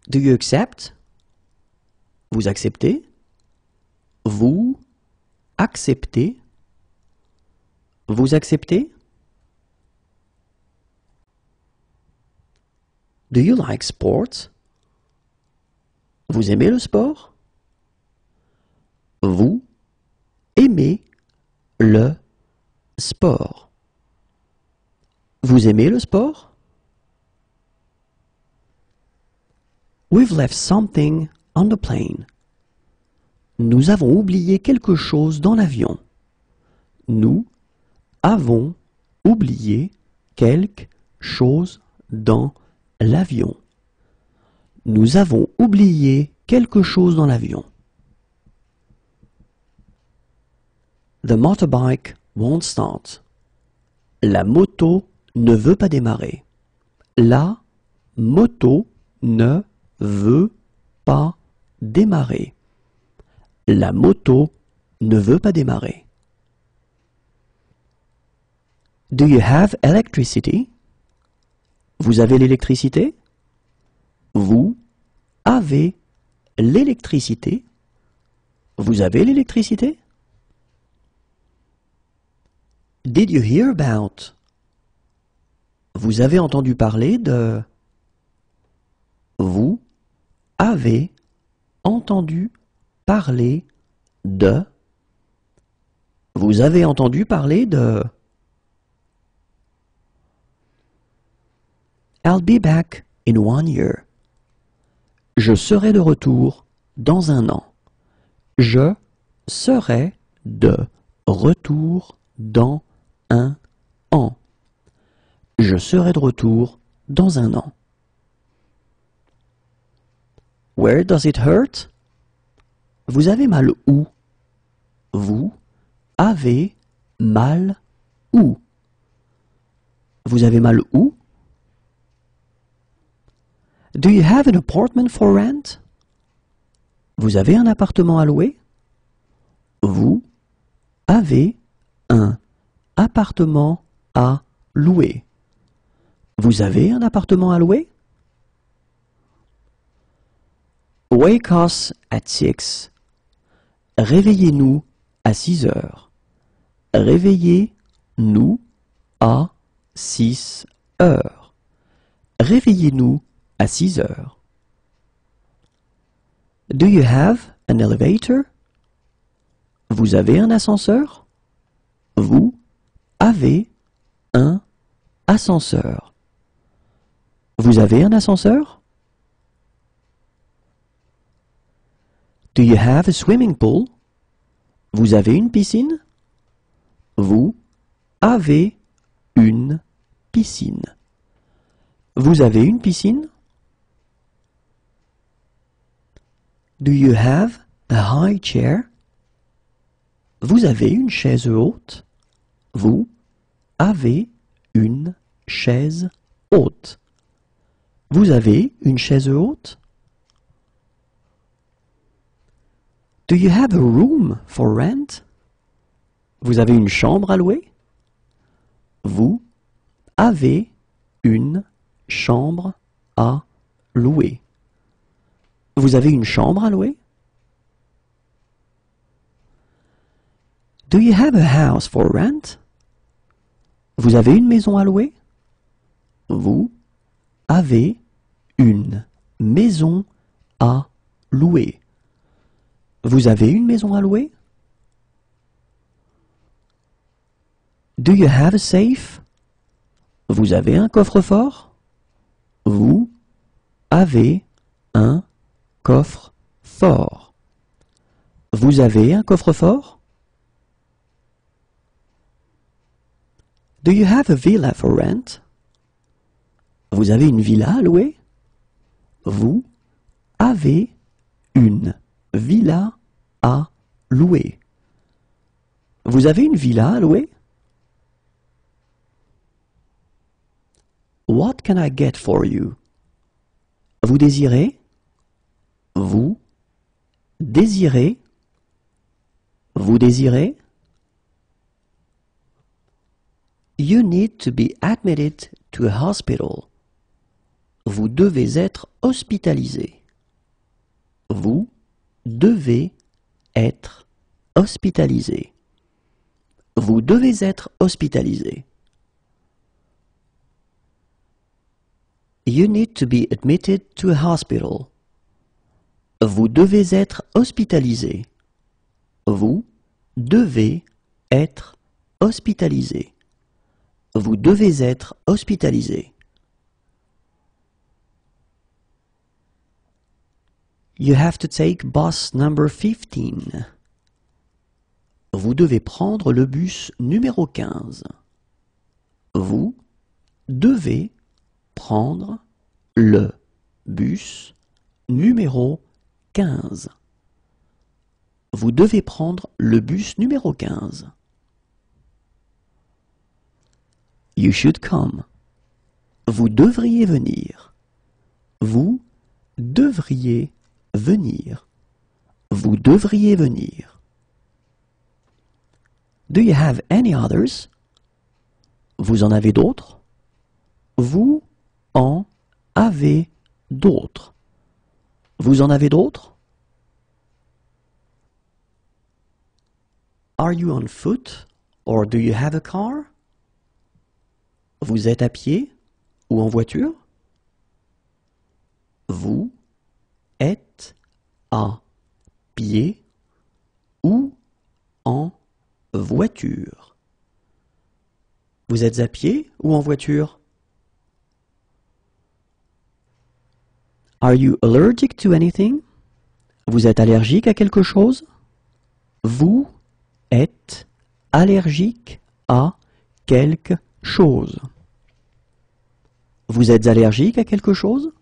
Do you accept? Vous acceptez? Vous acceptez? Vous acceptez? Do you like sports? Vous aimez le sport? Vous aimez le sport? Vous aimez le sport? We've left something on the plane. Nous avons oublié quelque chose dans l'avion. Nous avons oublié quelque chose dans l'avion. Nous avons oublié quelque chose dans l'avion. The motorbike won't start. La moto ne veut pas démarrer. La moto ne veut pas démarrer. La moto ne veut pas démarrer. Do you have electricity? Vous avez l'électricité? Vous avez l'électricité? Vous avez l'électricité? Did you hear about? Vous avez entendu parler de? Vous avez entendu parler de? Vous avez entendu parler de? I'll be back in 1 year. Je serai de retour dans un an. Je serai de retour dans un an. Je serai de retour dans un an. Where does it hurt? Vous avez mal où? Vous avez mal où? Vous avez mal où? Do you have an apartment for rent? Vous avez un appartement à louer? Vous avez un appartement à louer. Vous avez un appartement à louer? Wake us at 6. Réveillez-nous à 6 heures. Réveillez-nous à 6 heures. Réveillez-nous à 6 heures. Do you have an elevator? Vous avez un ascenseur? Vous avez un ascenseur. Vous avez un ascenseur? Do you have a swimming pool? Vous avez une piscine? Vous avez une piscine. Vous avez une piscine? Do you have a high chair? Vous avez une chaise haute? Vous avez une chaise haute. Vous avez une chaise haute? Do you have a room for rent? Vous avez une chambre à louer? Vous avez une chambre à louer. Vous avez une chambre à louer? Do you have a house for rent? Vous avez une maison à louer? Vous avez une maison à louer. Vous avez une maison à louer? Do you have a safe? Vous avez un coffre-fort? Vous avez un coffre-fort. Vous avez un coffre-fort? Do you have a villa for rent? Vous avez une villa à louer? Vous avez une villa à louer. Vous avez une villa à louer? What can I get for you? Vous désirez? Vous désirez? Vous désirez? You need to be admitted to a hospital. Vous devez être hospitalisé. Vous devez être hospitalisé. Vous devez être hospitalisé. You need to be admitted to a hospital. Vous devez être hospitalisé. Vous devez être hospitalisé. Vous devez être hospitalisé. You have to take bus number 15. Vous devez prendre le bus numéro 15. Vous devez prendre le bus numéro 15. Vous devez prendre le bus numéro 15. You should come. Vous devriez venir. Vous devriez venir. Vous devriez venir. Do you have any others? Vous en avez d'autres? Vous en avez d'autres. Vous en avez d'autres? Are you on foot or do you have a car? Vous êtes à pied ou en voiture? Vous êtes à pied ou en voiture? Vous êtes à pied ou en voiture? Are you allergic to anything? Vous êtes allergique à quelque chose? Vous êtes allergique à quelque chose. Vous êtes allergique à quelque chose?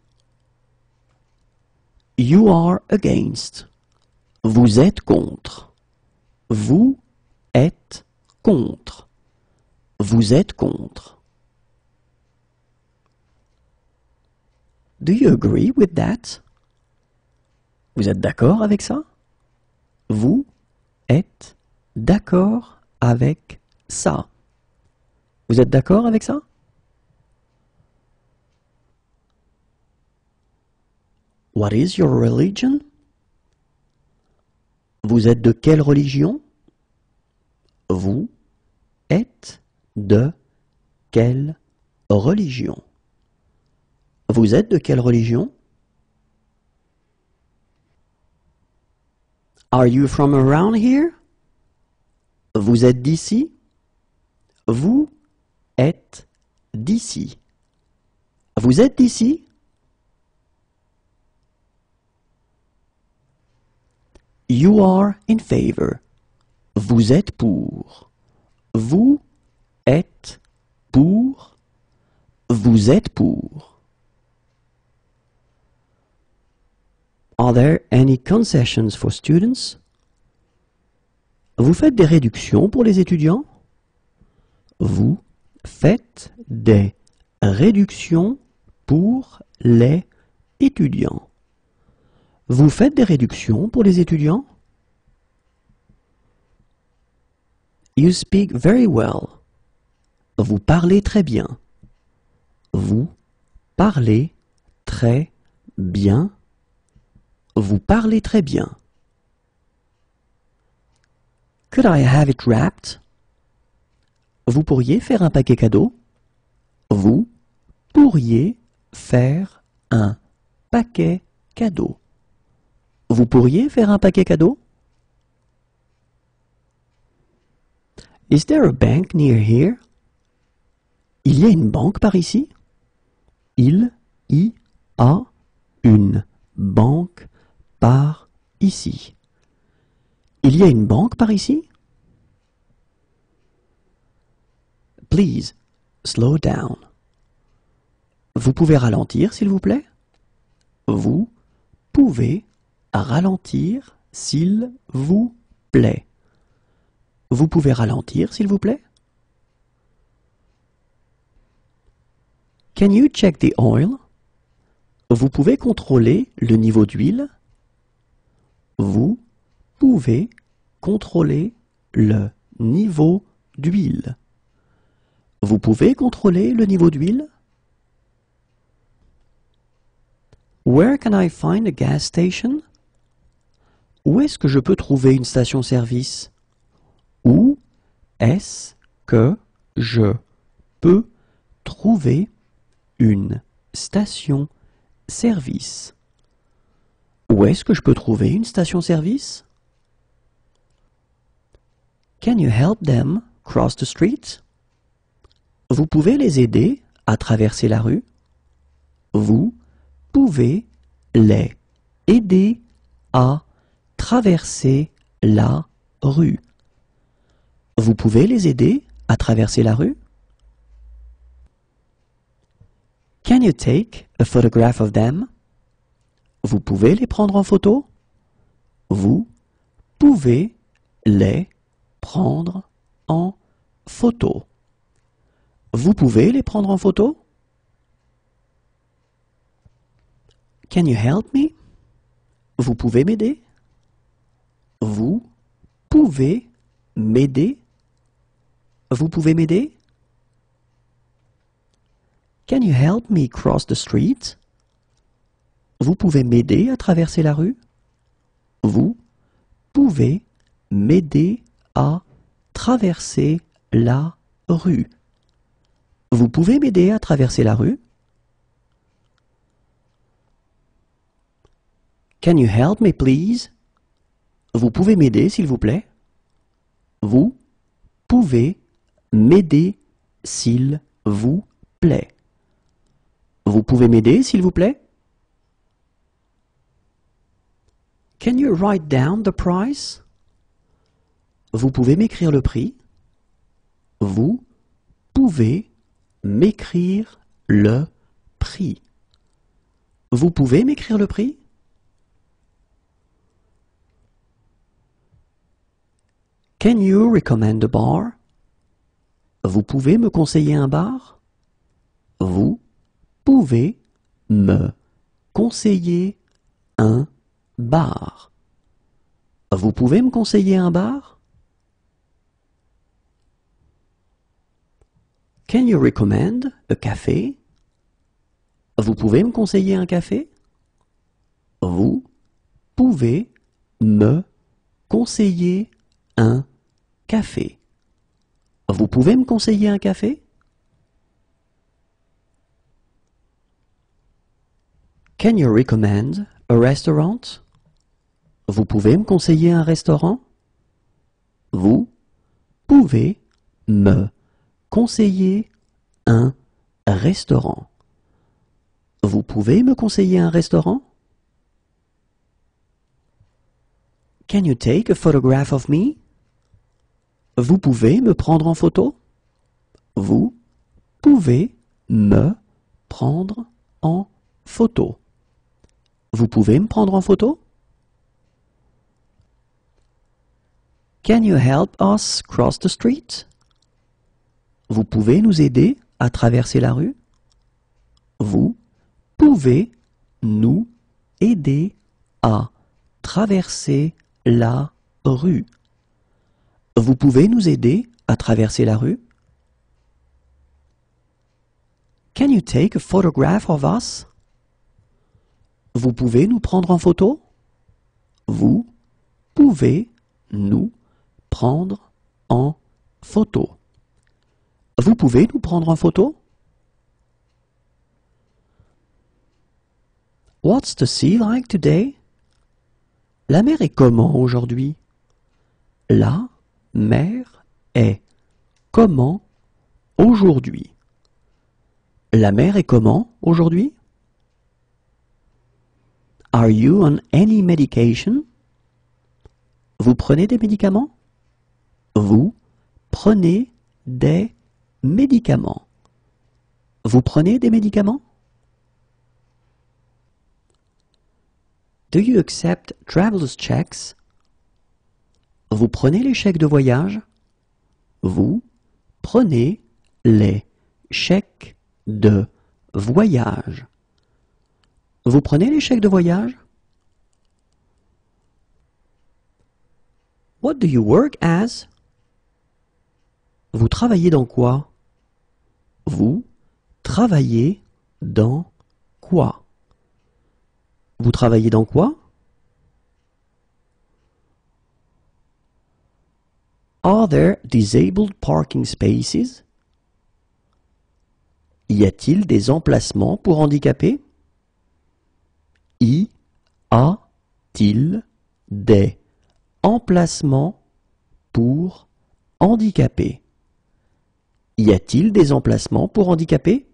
You are against. Vous êtes contre. Vous êtes contre. Vous êtes contre. Do you agree with that? Vous êtes d'accord avec ça? Vous êtes d'accord avec ça? Vous êtes d'accord avec ça? What is your religion? Vous êtes de quelle religion? Vous êtes de quelle religion? Vous êtes de quelle religion? Are you from around here? Vous êtes d'ici? Vous êtes d'ici. Vous êtes d'ici? You are in favor. Vous êtes pour. Vous êtes pour. Vous êtes pour. Are there any concessions for students? Vous faites des réductions pour les étudiants? Vous faites des réductions pour les étudiants. Vous faites des réductions pour les étudiants? You speak very well. Vous parlez très bien. Vous parlez très bien. Vous parlez très bien. Could I have it wrapped? Vous pourriez faire un paquet cadeau? Vous pourriez faire un paquet cadeau. Vous pourriez faire un paquet cadeau? Is there a bank near here? Il y a une banque par ici? Il y a une banque par ici. Il y a une banque par ici? Please, slow down. Vous pouvez ralentir, s'il vous plaît? Vous pouvez ralentir, s'il vous plaît. Vous pouvez ralentir, s'il vous plaît? Can you check the oil? Vous pouvez contrôler le niveau d'huile? Vous pouvez contrôler le niveau d'huile. Vous pouvez contrôler le niveau d'huile? Where can I find a gas station? Où est-ce que je peux trouver une station-service? Où est-ce que je peux trouver une station-service? Où est-ce que je peux trouver une station-service? Can you help them cross the street? Vous pouvez les aider à traverser la rue? Vous pouvez les aider à traverser la rue. Vous pouvez les aider à traverser la rue? Can you take a photograph of them? Vous pouvez les prendre en photo? Vous pouvez les prendre en photo. Vous pouvez les prendre en photo? Can you help me? Vous pouvez m'aider? Vous pouvez m'aider? Vous pouvez m'aider? Can you help me cross the street? Vous pouvez m'aider à traverser la rue? Vous pouvez m'aider à traverser la rue? Vous pouvez m'aider à traverser la rue? Can you help me please? Vous pouvez m'aider s'il vous plaît? Vous pouvez m'aider s'il vous plaît? Vous pouvez m'aider s'il vous plaît? Can you write down the price? Vous pouvez m'écrire le prix? Vous pouvez m'écrire le prix? Vous pouvez m'écrire le prix? Can you recommend a bar? Vous pouvez me conseiller un bar? Vous pouvez me conseiller un bar? Vous pouvez me conseiller un bar? Can you recommend a café? Vous pouvez me conseiller un café? Vous pouvez me conseiller un café? Vous pouvez me conseiller un café? Can you recommend a restaurant? Vous pouvez me conseiller un restaurant? Vous pouvez me conseiller un restaurant? Vous pouvez me conseiller un restaurant? Can you take a photograph of me? Vous pouvez me prendre en photo? Vous pouvez me prendre en photo? Vous pouvez me prendre en photo? Can you help us cross the street? Vous pouvez nous aider à traverser la rue? Vous pouvez nous aider à traverser la rue? Vous pouvez nous aider à traverser la rue? Can you take a photograph of us? Vous pouvez nous prendre en photo? Vous pouvez nous prendre en photo? Vous pouvez nous prendre en photo? What's the sea like today? La mer est comment aujourd'hui? La mer est comment aujourd'hui? La mer est comment aujourd'hui? Are you on any medication? Vous prenez des médicaments? Vous prenez des médicaments? Vous prenez des médicaments? Do you accept traveler's checks? Vous prenez les chèques de voyage? Vous prenez les chèques de voyage? Vous prenez les chèques de voyage? What do you work as? Vous travaillez dans quoi? Vous travaillez dans quoi? Vous travaillez dans quoi? Are there disabled parking spaces? Y a-t-il des emplacements pour handicapés? Y a-t-il des emplacements pour handicapés? Y a-t-il des emplacements pour handicapés?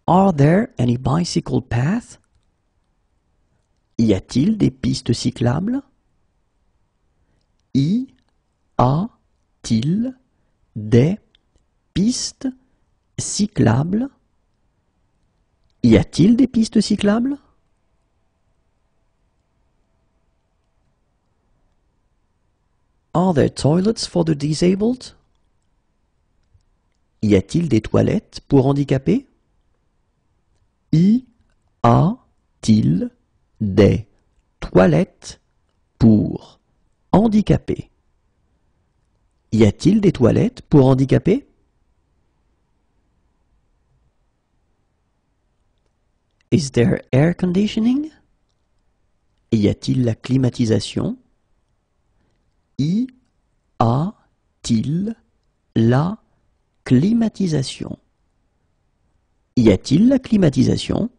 Are there any bicycle paths? Y a-t-il des pistes cyclables? Y a-t-il des pistes cyclables? Y a-t-il des pistes cyclables? Are there toilets for the disabled? Y a-t-il des toilettes pour handicapés? Y a-t-il des toilettes pour handicapés? Y a-t-il des toilettes pour handicapés? Is there air conditioning? Y a-t-il la climatisation? Y a-t-il la climatisation? Y a-t-il la climatisation?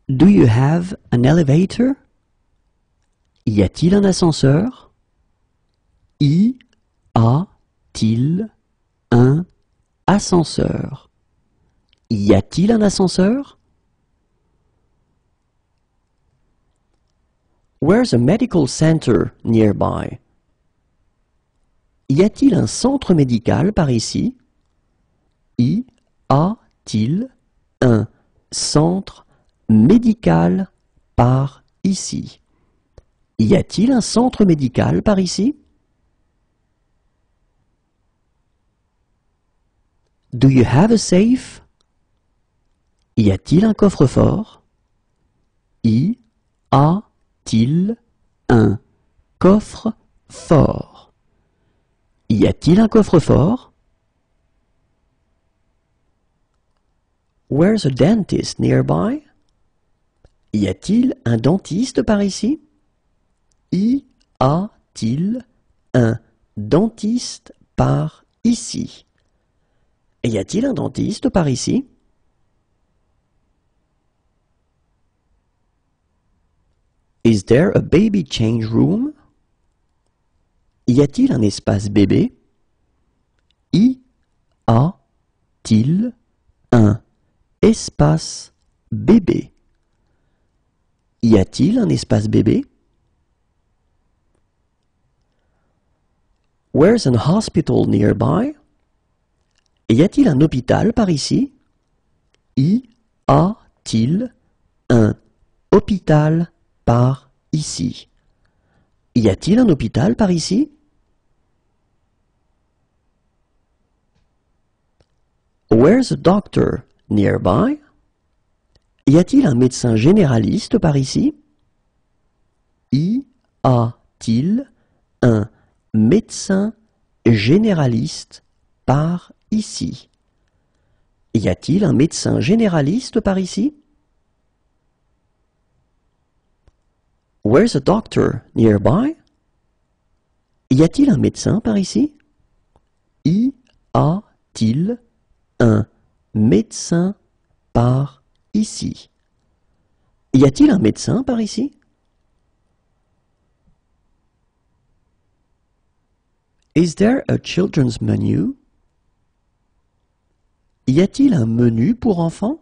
Do you have an elevator? Y a-t-il un ascenseur? Y a-t-il un ascenseur? Y a-t-il un ascenseur? Where's a medical center nearby? Y a-t-il un centre médical par ici? Y a-t-il un centre médical par ici? Y a-t-il un centre médical par ici? Do you have a safe? Y a-t-il un coffre-fort? Y a-t-il un coffre-fort? Y a-t-il un coffre-fort? Where's a dentist nearby? Y a-t-il un dentiste par ici? Y a-t-il un dentiste par ici? Y a-t-il un dentiste par ici? Is there a baby change room? Y a-t-il un espace bébé? Y a-t-il un espace bébé? Y a-t-il un espace bébé? Where's an hospital nearby? Y a-t-il un hôpital par ici? Y a-t-il un hôpital par ici? Y a-t-il un hôpital par ici? Where's a doctor nearby? Y a-t-il un médecin généraliste par ici? Y a-t-il un médecin généraliste par ici? Y a-t-il un médecin généraliste par ici? Where's a doctor nearby? Y a-t-il un médecin par ici? Y a-t-il un médecin par ici? Y a-t-il un médecin par ici? Is there a children's menu? Y a-t-il un menu pour enfants?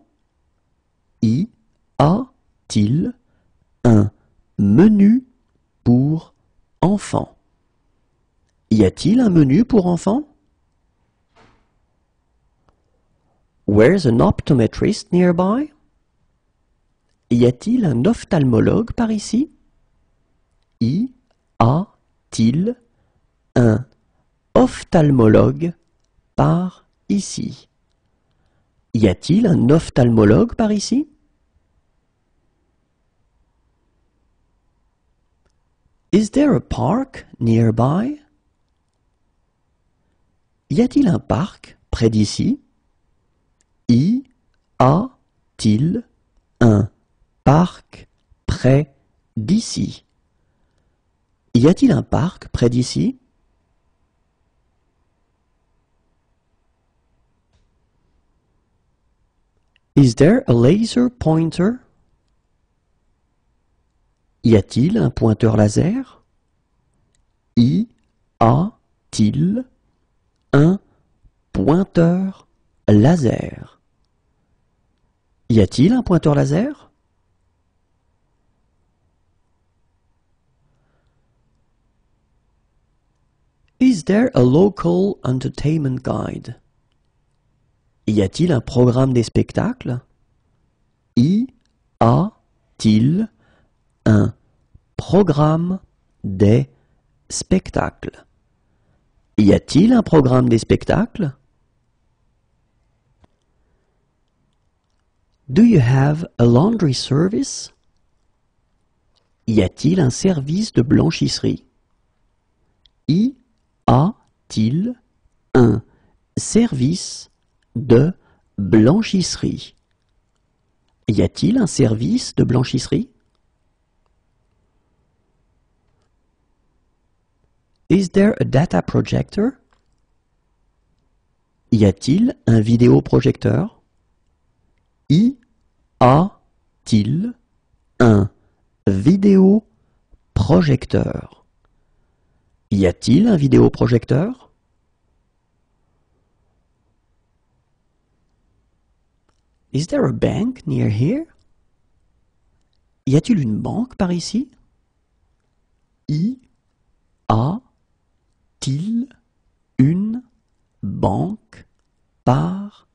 Y a-t-il un menu pour enfants? Y a-t-il un menu pour enfants? Where's an optometrist nearby? Y a-t-il un ophtalmologue par ici? Y a-t-il un ophtalmologue par ici? Y a-t-il un ophtalmologue par ici? Is there a park nearby? Y a-t-il un parc près d'ici? Y a-t-il un parc près d'ici? Y a-t-il un parc près d'ici? Is there a laser pointer? Y a-t-il un pointeur laser? Y a-t-il un pointeur laser? Y a-t-il un pointeur laser? Is there a local entertainment guide? Y a-t-il un programme des spectacles? Y a-t-il un programme des spectacles? Y a-t-il un programme des spectacles? Do you have a laundry service? Y a-t-il un service de blanchisserie? Y a-t-il un service de blanchisserie? Y a-t-il un service de blanchisserie? Is there a data projector? Y a-t-il un vidéoprojecteur? Y a-t-il un vidéoprojecteur? Y a-t-il un vidéoprojecteur? Is there a bank near here? Y a-t-il une banque par ici? Y a-t-il une banque par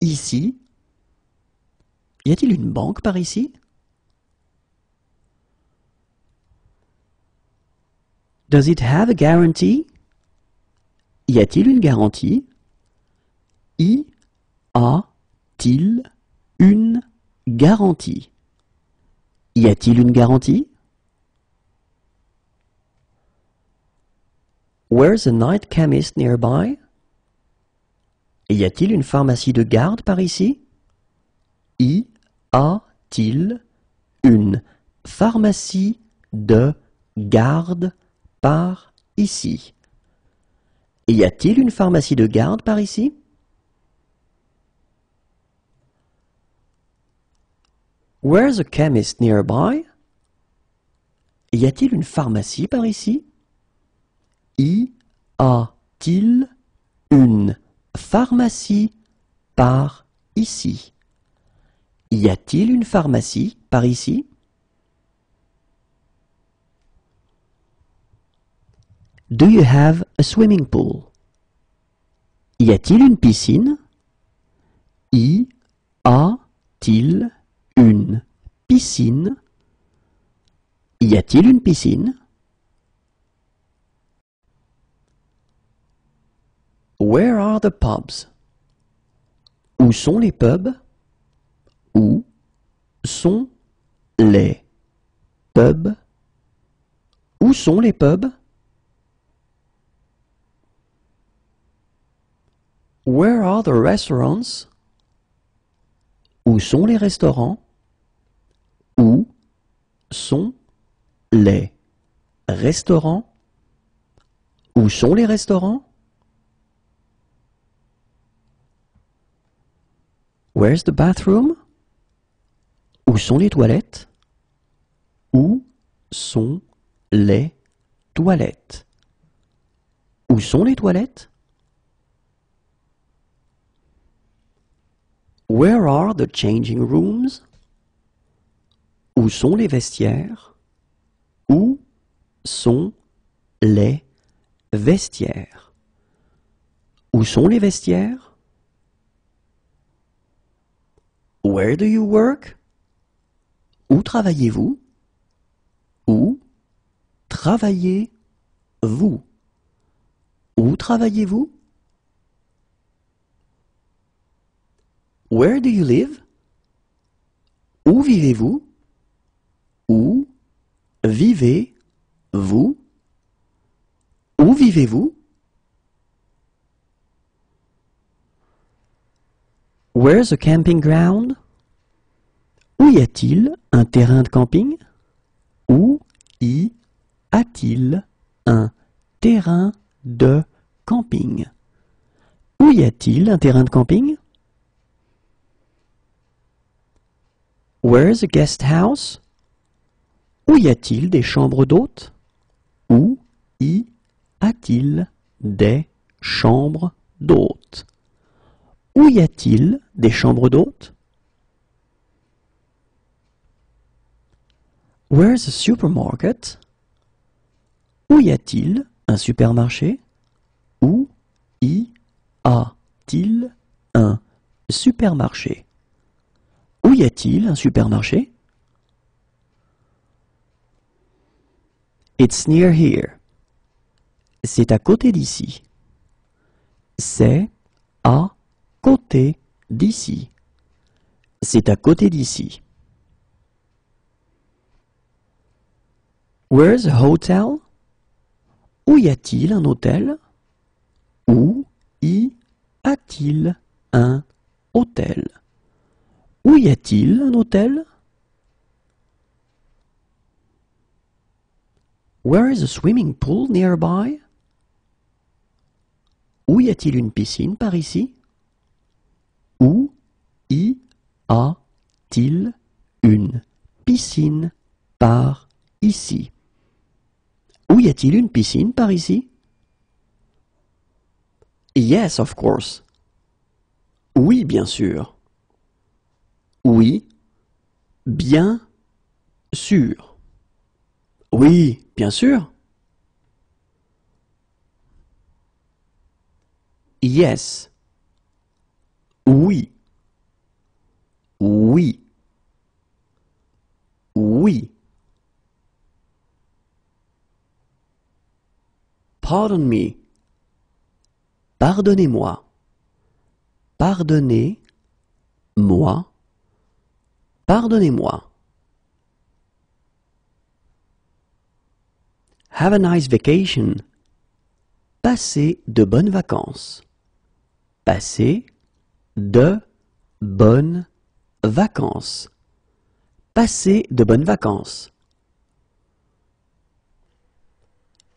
ici? Y a-t-il une banque par ici? Does it have a guarantee? Y a-t-il une garantie? Y a-t-il une garantie? Y a-t-il une garantie? Where's a night chemist nearby? Y a-t-il une pharmacie de garde par ici? Y a-t-il une pharmacie de garde par ici? Y a-t-il une pharmacie de garde par ici? Where's a chemist nearby? Y a-t-il une pharmacie par ici? Y a-t-il une pharmacie par ici? Y a-t-il une pharmacie par ici? Do you have a swimming pool? Y a-t-il une piscine? Y a-t-il une piscine? Y a-t-il une piscine? Where are the pubs? Où sont les pubs? Où sont les pubs? Où sont les pubs? Where are the restaurants? Où sont les restaurants? Où sont les restaurants? Où sont les restaurants? Where's the bathroom? Où sont les toilettes? Où sont les toilettes? Où sont les toilettes? Where are the changing rooms? Où sont les vestiaires? Où sont les vestiaires? Où sont les vestiaires? Where do you work? Où travaillez-vous? Où travaillez-vous? Où travaillez-vous? Where do you live? Où vivez-vous? Où vivez-vous? Où vivez-vous? Where's a camping ground? Où y a-t-il un terrain de camping? Où y a-t-il un terrain de camping? Où y a-t-il un terrain de camping? Where's a guest house? Où y a-t-il des chambres d'hôtes? Où y a-t-il des chambres d'hôtes? Où y a-t-il des chambres d'hôtes? Where's a supermarket? Où y a-t-il un supermarché? Où y a-t-il un supermarché? Où y a-t-il un supermarché? It's near here. C'est à côté d'ici. C'est à côté d'ici. C'est à côté d'ici. Where's a hotel? Où y a-t-il un hôtel? Où y a-t-il un hôtel? Où y a-t-il un hôtel? Where is a swimming pool nearby? Où y a-t-il une piscine par ici? Où y a-t-il une piscine par ici? Où y a-t-il une piscine par ici? Yes, of course. Oui, bien sûr. Oui, bien sûr. Oui, bien sûr. Yes. Oui. Oui. Oui. Pardon me. Pardonnez-moi. Pardonnez-moi. Pardonnez-moi. Have a nice vacation. Passez de bonnes vacances. Passez de bonnes vacances. Passez de bonnes vacances.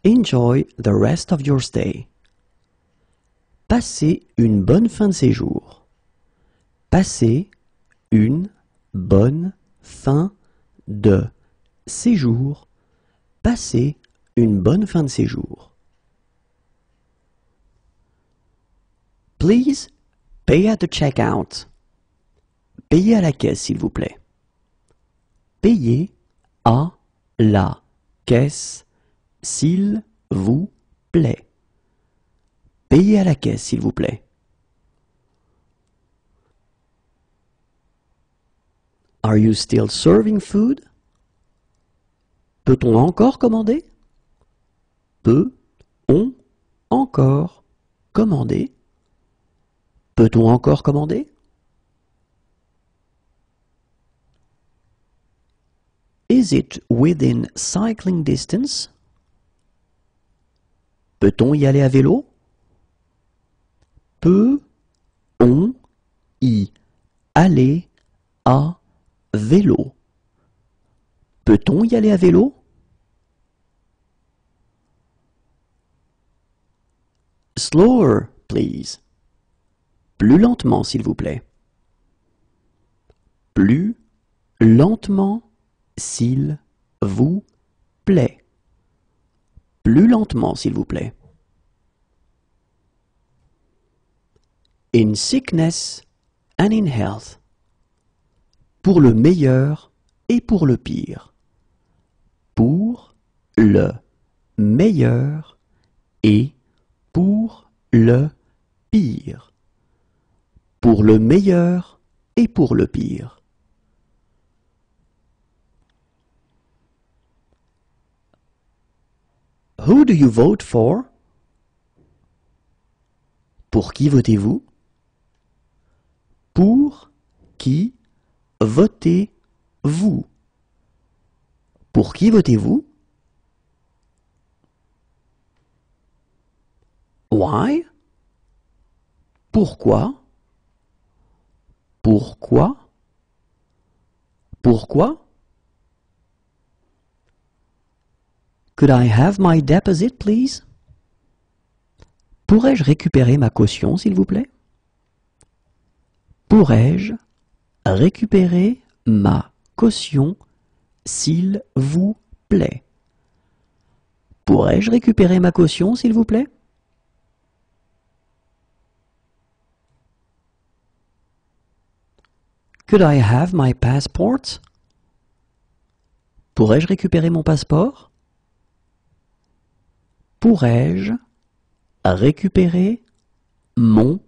Enjoy the rest of your stay. Passez une bonne fin de séjour. Passez une bonne fin de séjour. Passez une bonne fin de séjour. Please pay at the checkout. Payez à la caisse, s'il vous plaît. Payez à la caisse, s'il vous plaît. Payez à la caisse, s'il vous plaît. Are you still serving food? Peut-on encore commander? Peut-on encore commander? Peut-on encore commander? Is it within cycling distance? Peut-on y aller à vélo? Peut-on y aller à vélo? Peut-on y aller à vélo? Slower, please. Plus lentement, s'il vous plaît. Plus lentement, s'il vous plaît. Plus lentement, s'il vous plaît. In sickness and in health. Pour le meilleur et pour le pire. Pour le meilleur et pour le pire. Pour le meilleur et pour le pire. Who do you vote for? Pour qui votez-vous? Pour qui votez-vous? Pour qui votez-vous? Why? Pourquoi? Pourquoi? Pourquoi? Could I have my deposit, please? Pourrais-je récupérer ma caution, s'il vous plaît? Pourrais-je récupérer ma caution, s'il vous plaît? Pourrais-je récupérer ma caution, s'il vous plaît? Could I have my passport? Pourrais-je récupérer mon passeport? Pourrais-je récupérer mon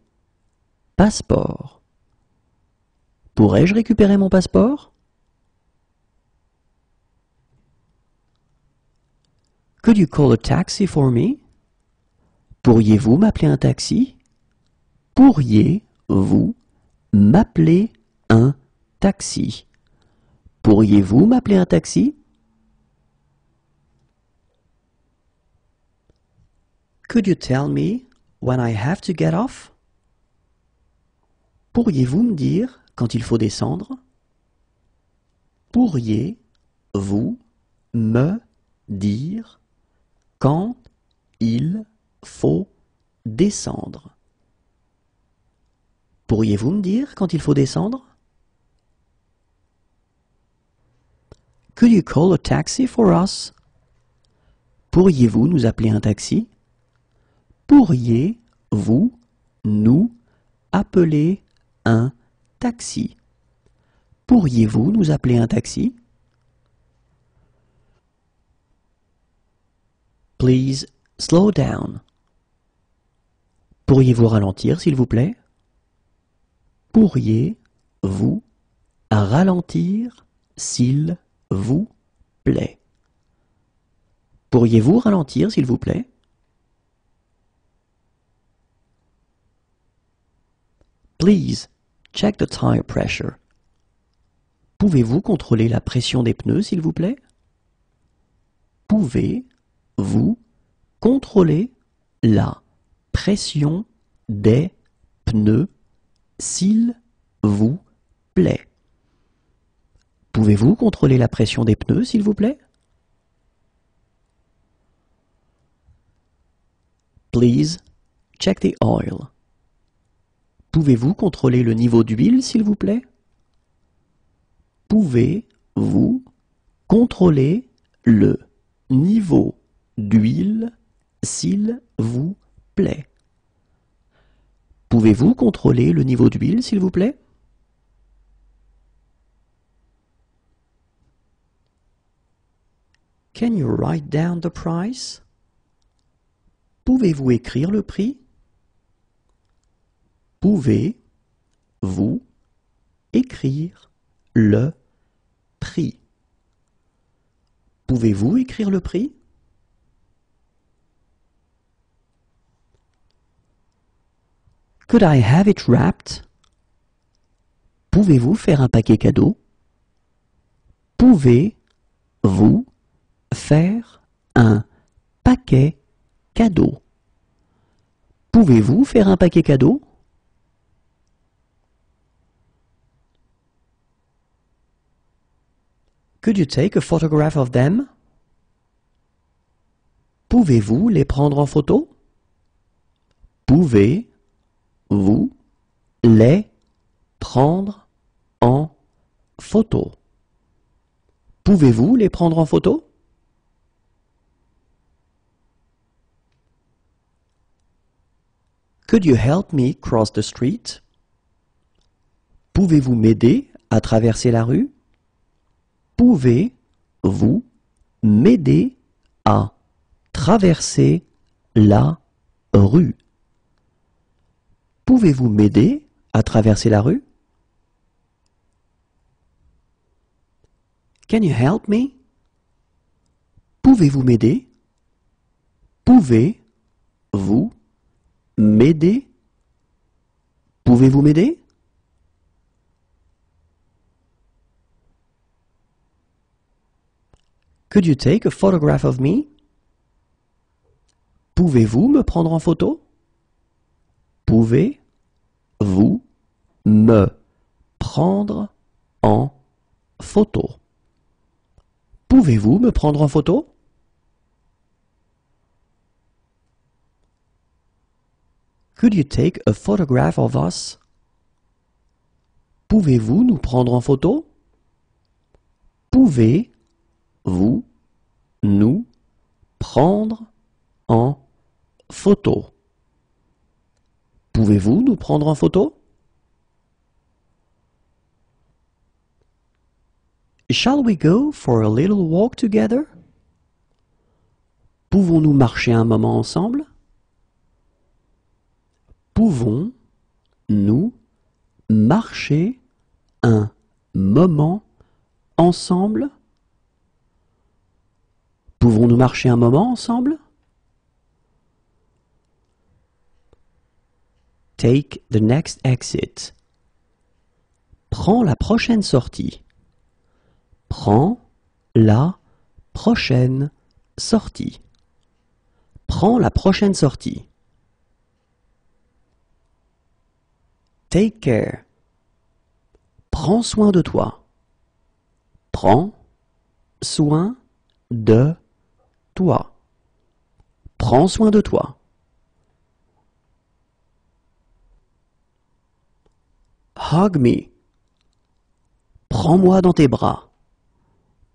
passeport? Pourrais-je récupérer mon passeport? Could you call a taxi for me? Pourriez-vous m'appeler un taxi? Pourriez-vous m'appeler un taxi? Pourriez-vous m'appeler un taxi? Could you tell me when I have to get off? Pourriez-vous me dire quand il faut descendre? Pourriez-vous me dire quand il faut descendre? Pourriez-vous me dire quand il faut descendre? Could you call a taxi for us? Pourriez-vous nous appeler un taxi? Pourriez-vous nous appeler un taxi? Pourriez-vous nous appeler un taxi? Please slow down. Pourriez-vous ralentir, s'il vous plaît? Pourriez-vous ralentir, s'il vous plaît? Pourriez-vous ralentir, s'il vous plaît? Please check the tire pressure. Pouvez-vous contrôler la pression des pneus, s'il vous plaît? Pouvez-vous contrôler la pression des pneus, s'il vous plaît? Pouvez-vous contrôler la pression des pneus, s'il vous plaît? Please check the oil. Pouvez-vous contrôler le niveau d'huile, s'il vous plaît? Pouvez-vous contrôler le niveau d'huile, s'il vous plaît? Pouvez-vous contrôler le niveau d'huile, s'il vous plaît? Can you write down the price? Pouvez-vous écrire le prix? Pouvez-vous écrire le prix? Pouvez-vous écrire le prix? Could I have it wrapped? Pouvez-vous faire un paquet cadeau? Pouvez-vous faire un paquet cadeau? Pouvez-vous faire un paquet cadeau? Could you take a photograph of them? Pouvez-vous les prendre en photo? Pouvez-vous les prendre en photo? Pouvez-vous les prendre en photo? Could you help me cross the street? Pouvez-vous m'aider à traverser la rue? Pouvez-vous m'aider à traverser la rue? Pouvez-vous m'aider à traverser la rue? Can you help me? Pouvez-vous m'aider? Pouvez-vous m'aider? Pouvez-vous m'aider? Could you take a photograph of me? Pouvez-vous me prendre en photo? Pouvez-vous me prendre en photo. Pouvez-vous me prendre en photo? Could you take a photograph of us? Pouvez-vous nous prendre en photo? Pouvez-vous nous prendre en photo? Pouvez-vous nous prendre en photo? Shall we go for a little walk together? Pouvons-nous marcher un moment ensemble? Pouvons-nous marcher un moment ensemble? Pouvons-nous marcher un moment ensemble? Take the next exit. Prends la prochaine sortie. Prends la prochaine sortie. Prends la prochaine sortie. Take care. Prends soin de toi. Prends soin de toi. Prends soin de toi. Hug me. Prends-moi dans tes bras.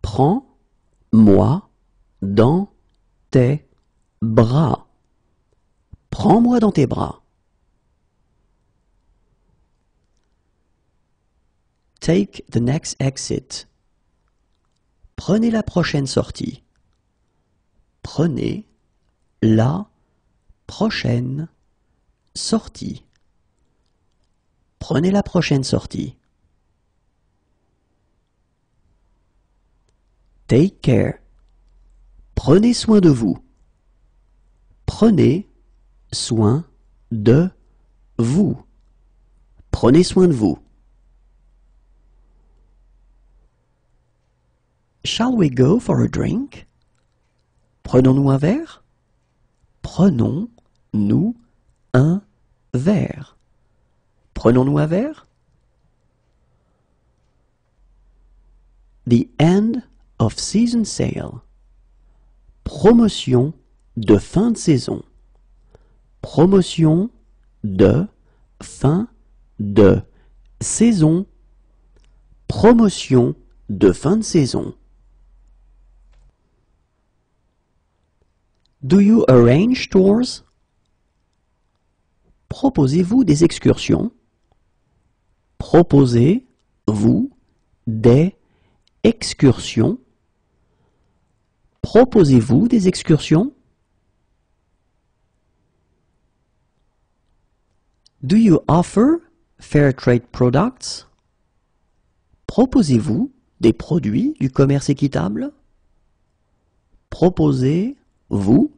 Prends-moi dans tes bras. Prends-moi dans tes bras. Take the next exit. Prenez la prochaine sortie. Prenez la prochaine sortie. Prenez la prochaine sortie. Take care. Prenez soin de vous. Prenez soin de vous. Prenez soin de vous. Shall we go for a drink? Prenons-nous un verre? Prenons-nous un verre? Prenons-nous un verre? The end of season sale. Promotion de fin de saison. Promotion de fin de saison. Promotion de fin de saison. Do you arrange tours? Proposez-vous des excursions? Proposez-vous des excursions? Proposez-vous des excursions? Do you offer fair trade products? Proposez-vous des produits du commerce équitable? Proposez-vous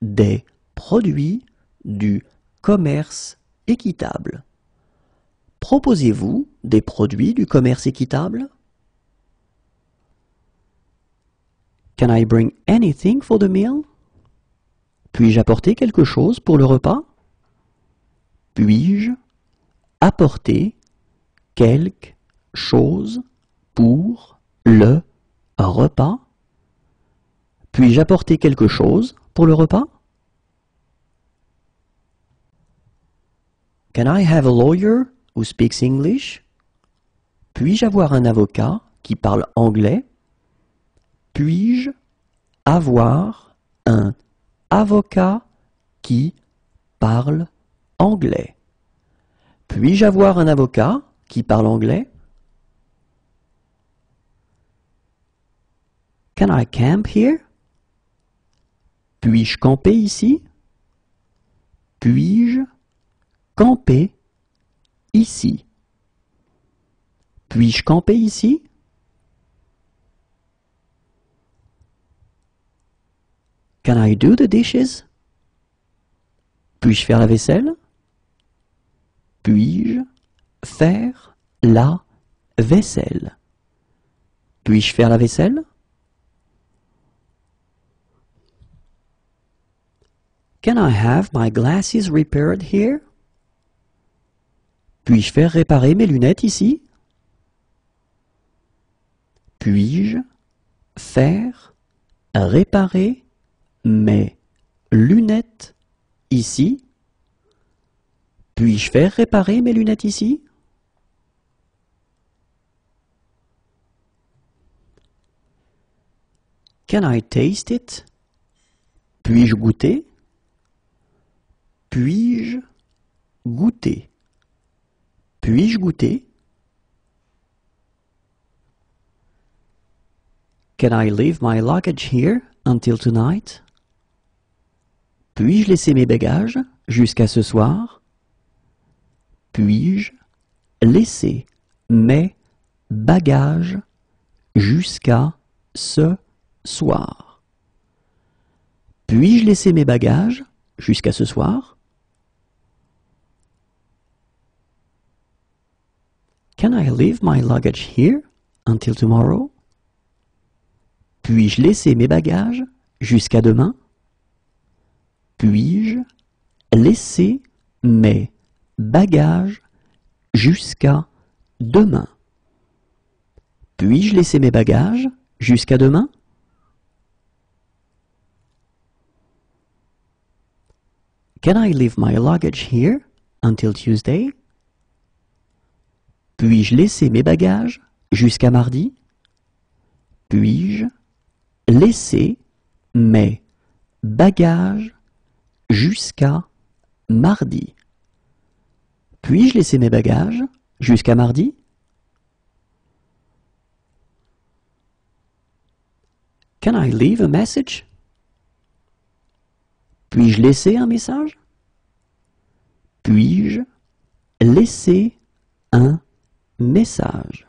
des produits du commerce équitable? Proposez-vous des produits du commerce équitable? Can I bring anything for the meal? Puis-je apporter quelque chose pour le repas? Puis-je apporter quelque chose pour le repas? Puis-je apporter quelque chose pour le repas? Can I have a lawyer who speaks English? Puis-je avoir un avocat qui parle anglais? Puis-je avoir un avocat qui parle anglais? Puis-je avoir un avocat qui parle anglais? Can I camp here? Puis-je camper ici? Puis-je camper ici? Puis-je camper ici? Can I do the dishes? Puis-je faire la vaisselle? Puis-je faire la vaisselle? Puis-je faire la vaisselle? Can I have my glasses repaired here? Puis-je faire réparer mes lunettes ici? Puis-je faire réparer mes lunettes ici? Puis-je faire réparer mes lunettes ici? Can I taste it? Puis-je goûter? Puis-je goûter? Puis-je goûter? Can I leave my luggage here until tonight? Puis-je laisser mes bagages jusqu'à ce soir? Puis-je laisser mes bagages jusqu'à ce soir? Puis-je laisser mes bagages jusqu'à ce soir? Can I leave my luggage here until tomorrow? Puis-je laisser mes bagages jusqu'à demain? Puis-je laisser mes bagages jusqu'à demain? Puis-je laisser mes bagages jusqu'à demain? Can I leave my luggage here until Tuesday? Puis-je laisser mes bagages jusqu'à mardi? Puis-je laisser mes bagages jusqu'à mardi? Puis-je laisser mes bagages jusqu'à mardi? Can I leave a message? Puis-je laisser un message? Puis-je laisser un message?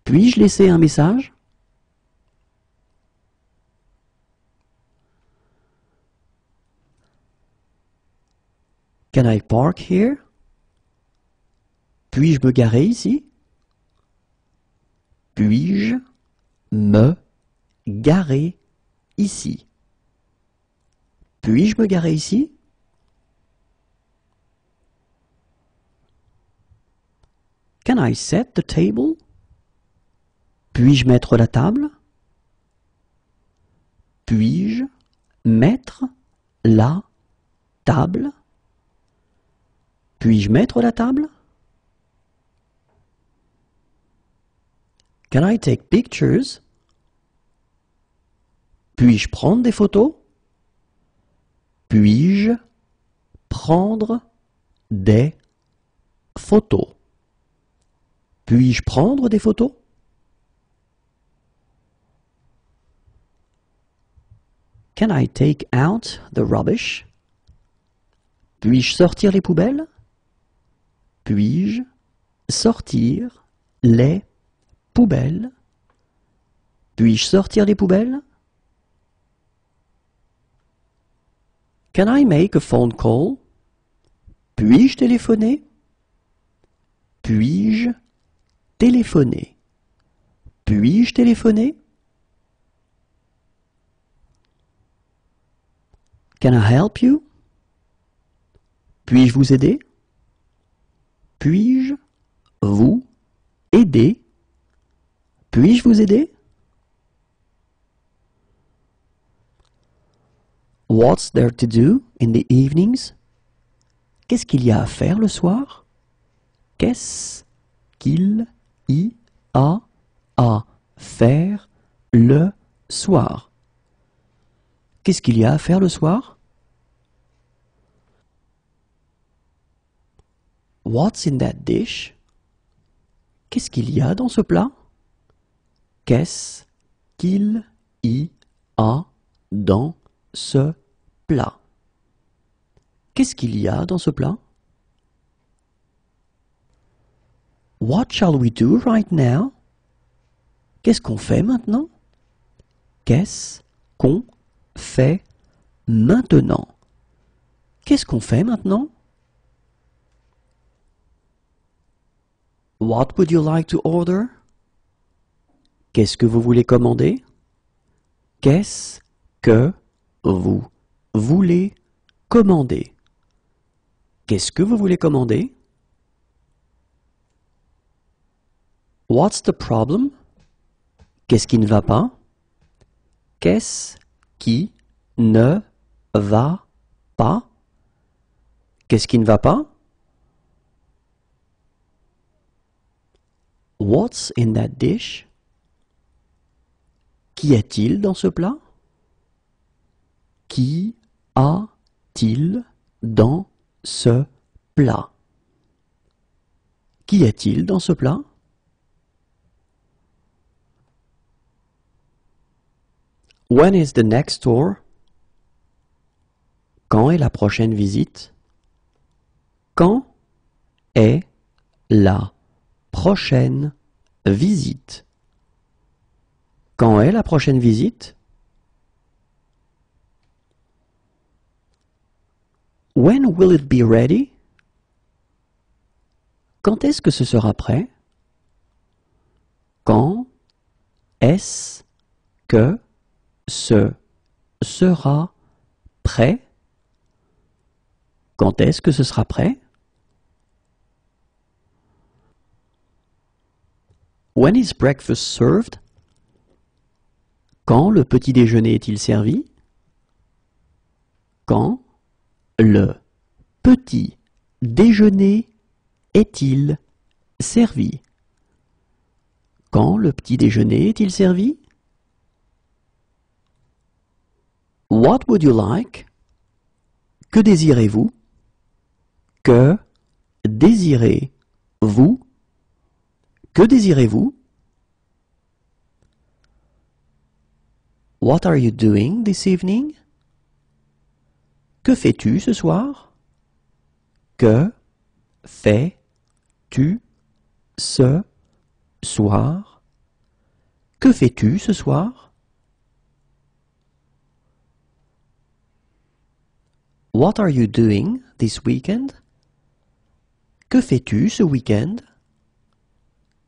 Puis-je laisser un message? Can I park here? Puis-je me garer ici? Puis-je me garer ici? Puis-je me garer ici? Can I set the table? Puis-je mettre la table? Puis-je mettre la table? Puis-je mettre la table? Can I take pictures? Puis-je prendre des photos? Puis-je prendre des photos? Puis-je prendre des photos? Can I take out the rubbish? Puis-je sortir les poubelles? Puis-je sortir les poubelles? Puis-je sortir les poubelles? Can I make a phone call? Puis-je téléphoner? Puis-je téléphoner? Puis-je téléphoner? Can I help you? Puis-je vous aider? Puis-je vous aider? Puis-je vous aider? What's there to do in the evenings? Qu'est-ce qu'il y a à faire le soir? Qu'est-ce qu'il y a à faire le soir? Qu'est-ce qu'il y a à faire le soir? What's in that dish? Qu'est-ce qu'il y a dans ce plat? Qu'est-ce qu'il y a dans ce plat? Qu'est-ce qu'il y a dans ce plat? What shall we do right now? Qu'est-ce qu'on fait maintenant? Qu'est-ce qu'on fait maintenant? Qu'est-ce qu'on fait maintenant? What would you like to order? Qu'est-ce que vous voulez commander? Qu'est-ce que vous voulez commander? Qu'est-ce que vous voulez commander? What's the problem? Qu'est-ce qui ne va pas? Qu'est-ce qui ne va pas? Qu'est-ce qui ne va pas? What's in that dish? Qu'y a-t-il dans ce plat? Qu'y a-t-il dans ce plat? Qu'y a-t-il dans ce plat? When is the next tour? Quand est la prochaine visite? Quand est la prochaine visite? Quand est la prochaine visite? When will it be ready? Quand est-ce que ce sera prêt? Quand est-ce que ce sera prêt? Quand est-ce que ce sera prêt? When is breakfast served? Quand le petit déjeuner est-il servi? Quand le petit déjeuner est-il servi? Quand le petit déjeuner est-il servi? What would you like? Que désirez-vous? Que désirez-vous? Que désirez-vous? What are you doing this evening? Que fais-tu ce soir? Que fais-tu ce soir? Que fais-tu ce soir? What are you doing this weekend? Que fais-tu ce week-end?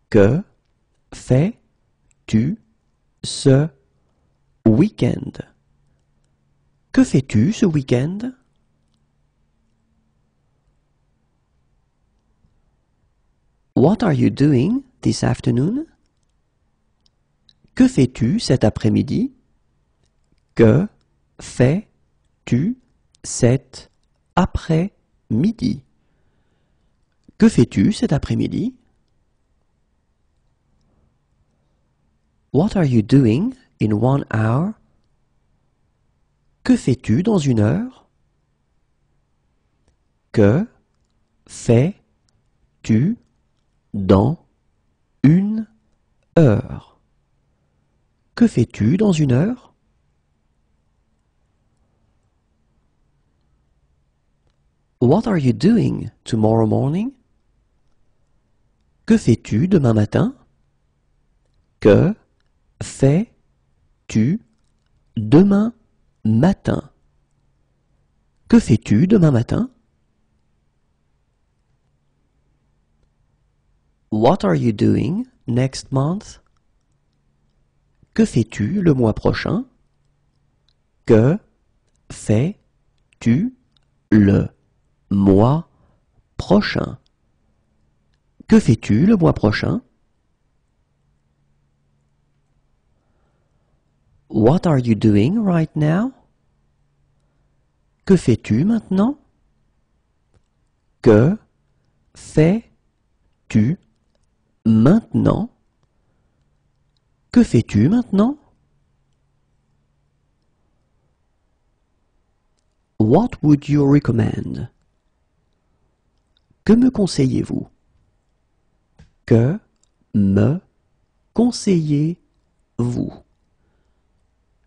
Que fais-tu ce week-end? Que fais-tu ce week-end? What are you doing this afternoon? Que fais-tu cet après-midi? Que fais-tu cet après-midi? Que fais-tu cet après-midi? What are you doing in 1 hour? Que fais-tu dans 1 heure? Que fais-tu dans 1 heure? Que fais-tu dans 1 heure? What are you doing tomorrow morning? Que fais-tu demain matin? Que fais-tu demain matin? Que fais-tu demain matin? What are you doing next month? Que fais-tu le mois prochain? Que fais-tu le mois prochain? Que fais-tu le mois prochain? What are you doing right now? Que fais-tu maintenant? Que fais-tu maintenant? Que fais-tu maintenant? What would you recommend? Que me conseillez-vous? Que me conseillez-vous?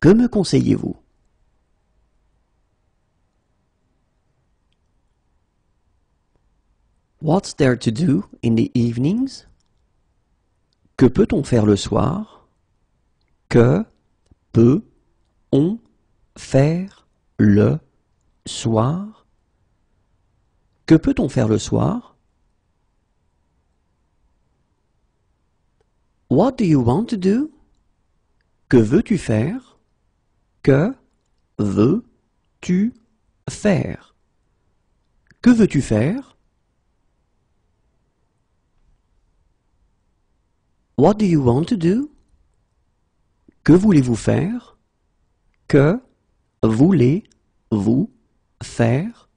Que me conseillez-vous? What's there to do in the evenings? Que peut-on faire le soir? Que peut-on faire le soir? Que peut-on faire le soir? What do you want to do? Que veux-tu faire? Que veux-tu faire? Que veux-tu faire? What do you want to do? Que voulez-vous faire? Que voulez-vous faire?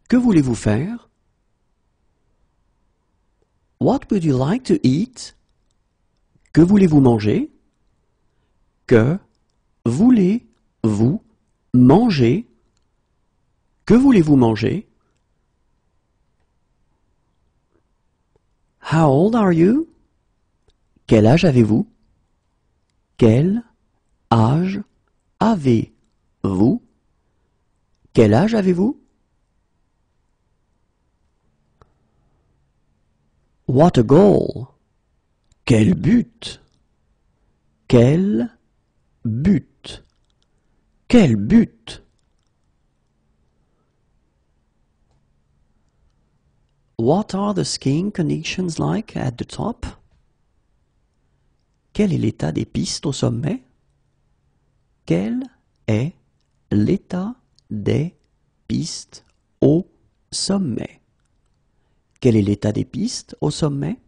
Que voulez-vous faire? What would you like to eat? Que voulez-vous manger? Que voulez-vous manger? Que voulez-vous manger? How old are you? Quel âge avez-vous? Quel âge avez-vous? Quel âge avez-vous? What a goal! Quel but! Quel but! Quel but! What are the skiing conditions like at the top? Quel est l'état des pistes au sommet? Quel est l'état des pistes au sommet? Quel est l'état des pistes au sommet?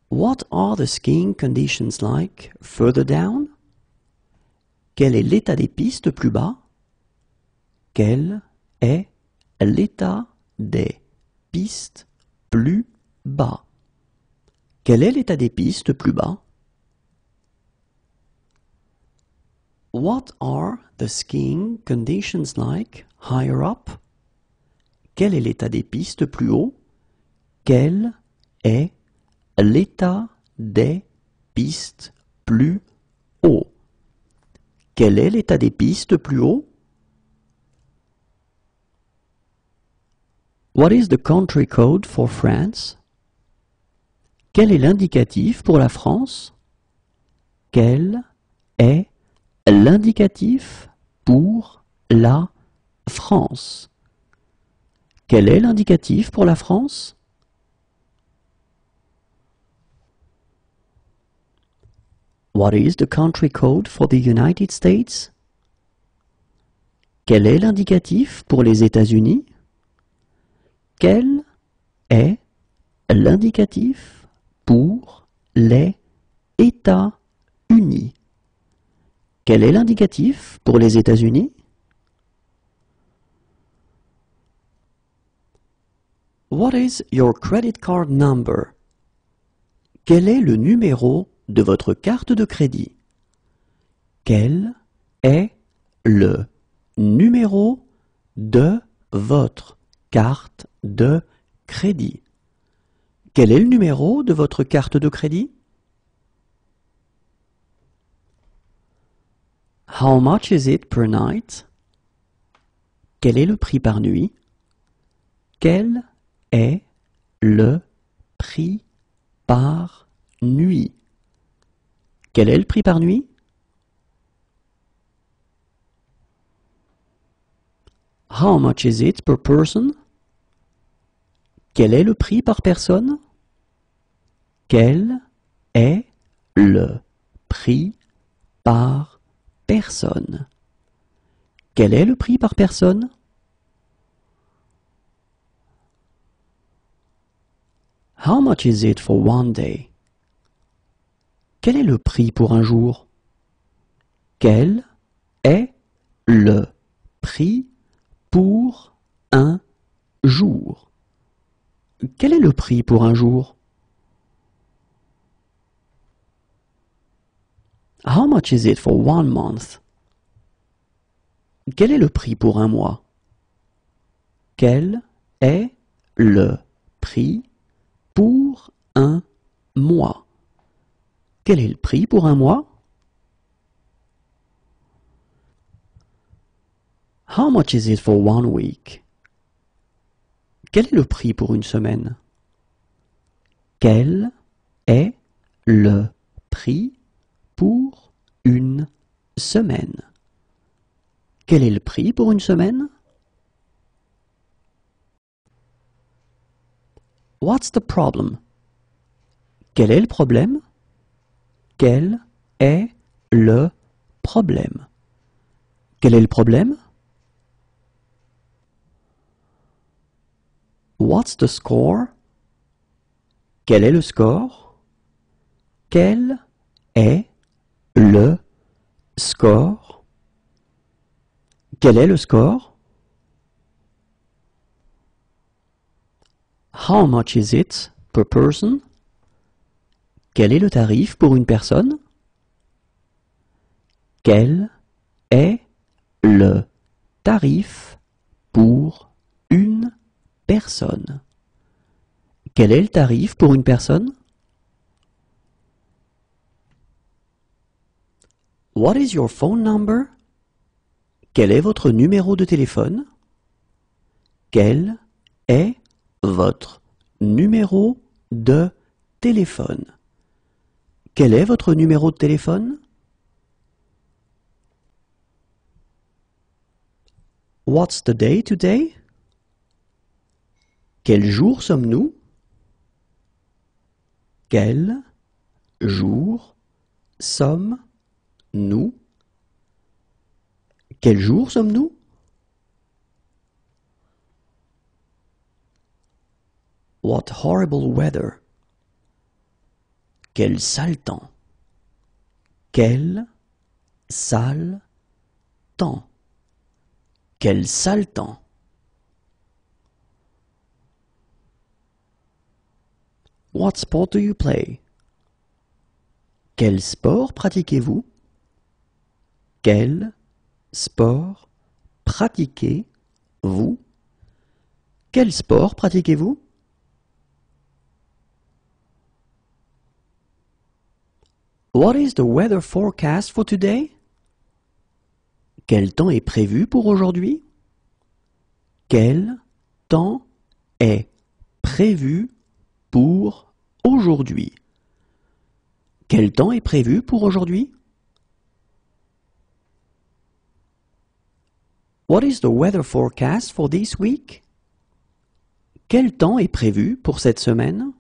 What are the skiing conditions like further down? Quel est l'état des pistes plus bas? Quel est l'état des pistes plus bas? Quel est l'état des pistes plus bas? What are the skiing conditions like higher up? Quel est l'état des pistes plus haut? Quel est l'état des pistes plus haut? Quel est l'état des pistes plus haut? What is the country code for France? Quel est l'indicatif pour la France? Quel est l'indicatif pour la France? Quel est l'indicatif pour la France? What is the country code for the United States? Quel est l'indicatif pour les États-Unis? Quel est l'indicatif pour les États-Unis? Quel est l'indicatif pour les États-Unis? What is your credit card number? Quel est le numéro de votre carte de crédit? Quel est le numéro de votre carte de crédit? Quel est le numéro de votre carte de crédit? How much is it per night? Quel est le prix par nuit? Quel est le prix par nuit? Quel est le prix par nuit? How much is it per person? Quel est le prix par personne? Quel est le prix par personne? Quel est le prix par personne? How much is it for one day? Quel est le prix pour un jour? Quel est le prix pour un jour? Quel est le prix pour un jour? How much is it for one month? Quel est le prix pour un mois? Quel est le prix pour un mois? Quel est le prix pour un mois? How much is it for one week? Quel est le prix pour une semaine? Quel est le prix pour une semaine? Quel est le prix pour une semaine? What's the problem? Quel est le problème? Quel est le problème? Quel est le problème? What's the score? Quel est le score? Quel est le score? Quel est le score? How much is it per person? Quel est le tarif pour une personne? Quel est le tarif pour une personne? Quel est le tarif pour une personne? What is your phone number? Quel est votre numéro de téléphone? Quel est votre numéro de téléphone? Quel est votre numéro de téléphone? What's the day today? Quel jour sommes-nous? Quel jour sommes-nous? Quel jour sommes-nous? What horrible weather! Quel sale temps! Quel sale temps! Quel sale temps! What sport do you play? Quel sport pratiquez-vous? Quel sport pratiquez-vous? Quel sport pratiquez-vous? What is the weather forecast for today? Quel temps est prévu pour aujourd'hui? Quel temps est prévu pour aujourd'hui? Quel temps est prévu pour aujourd'hui? What is the weather forecast for this week? Quel temps est prévu pour cette semaine?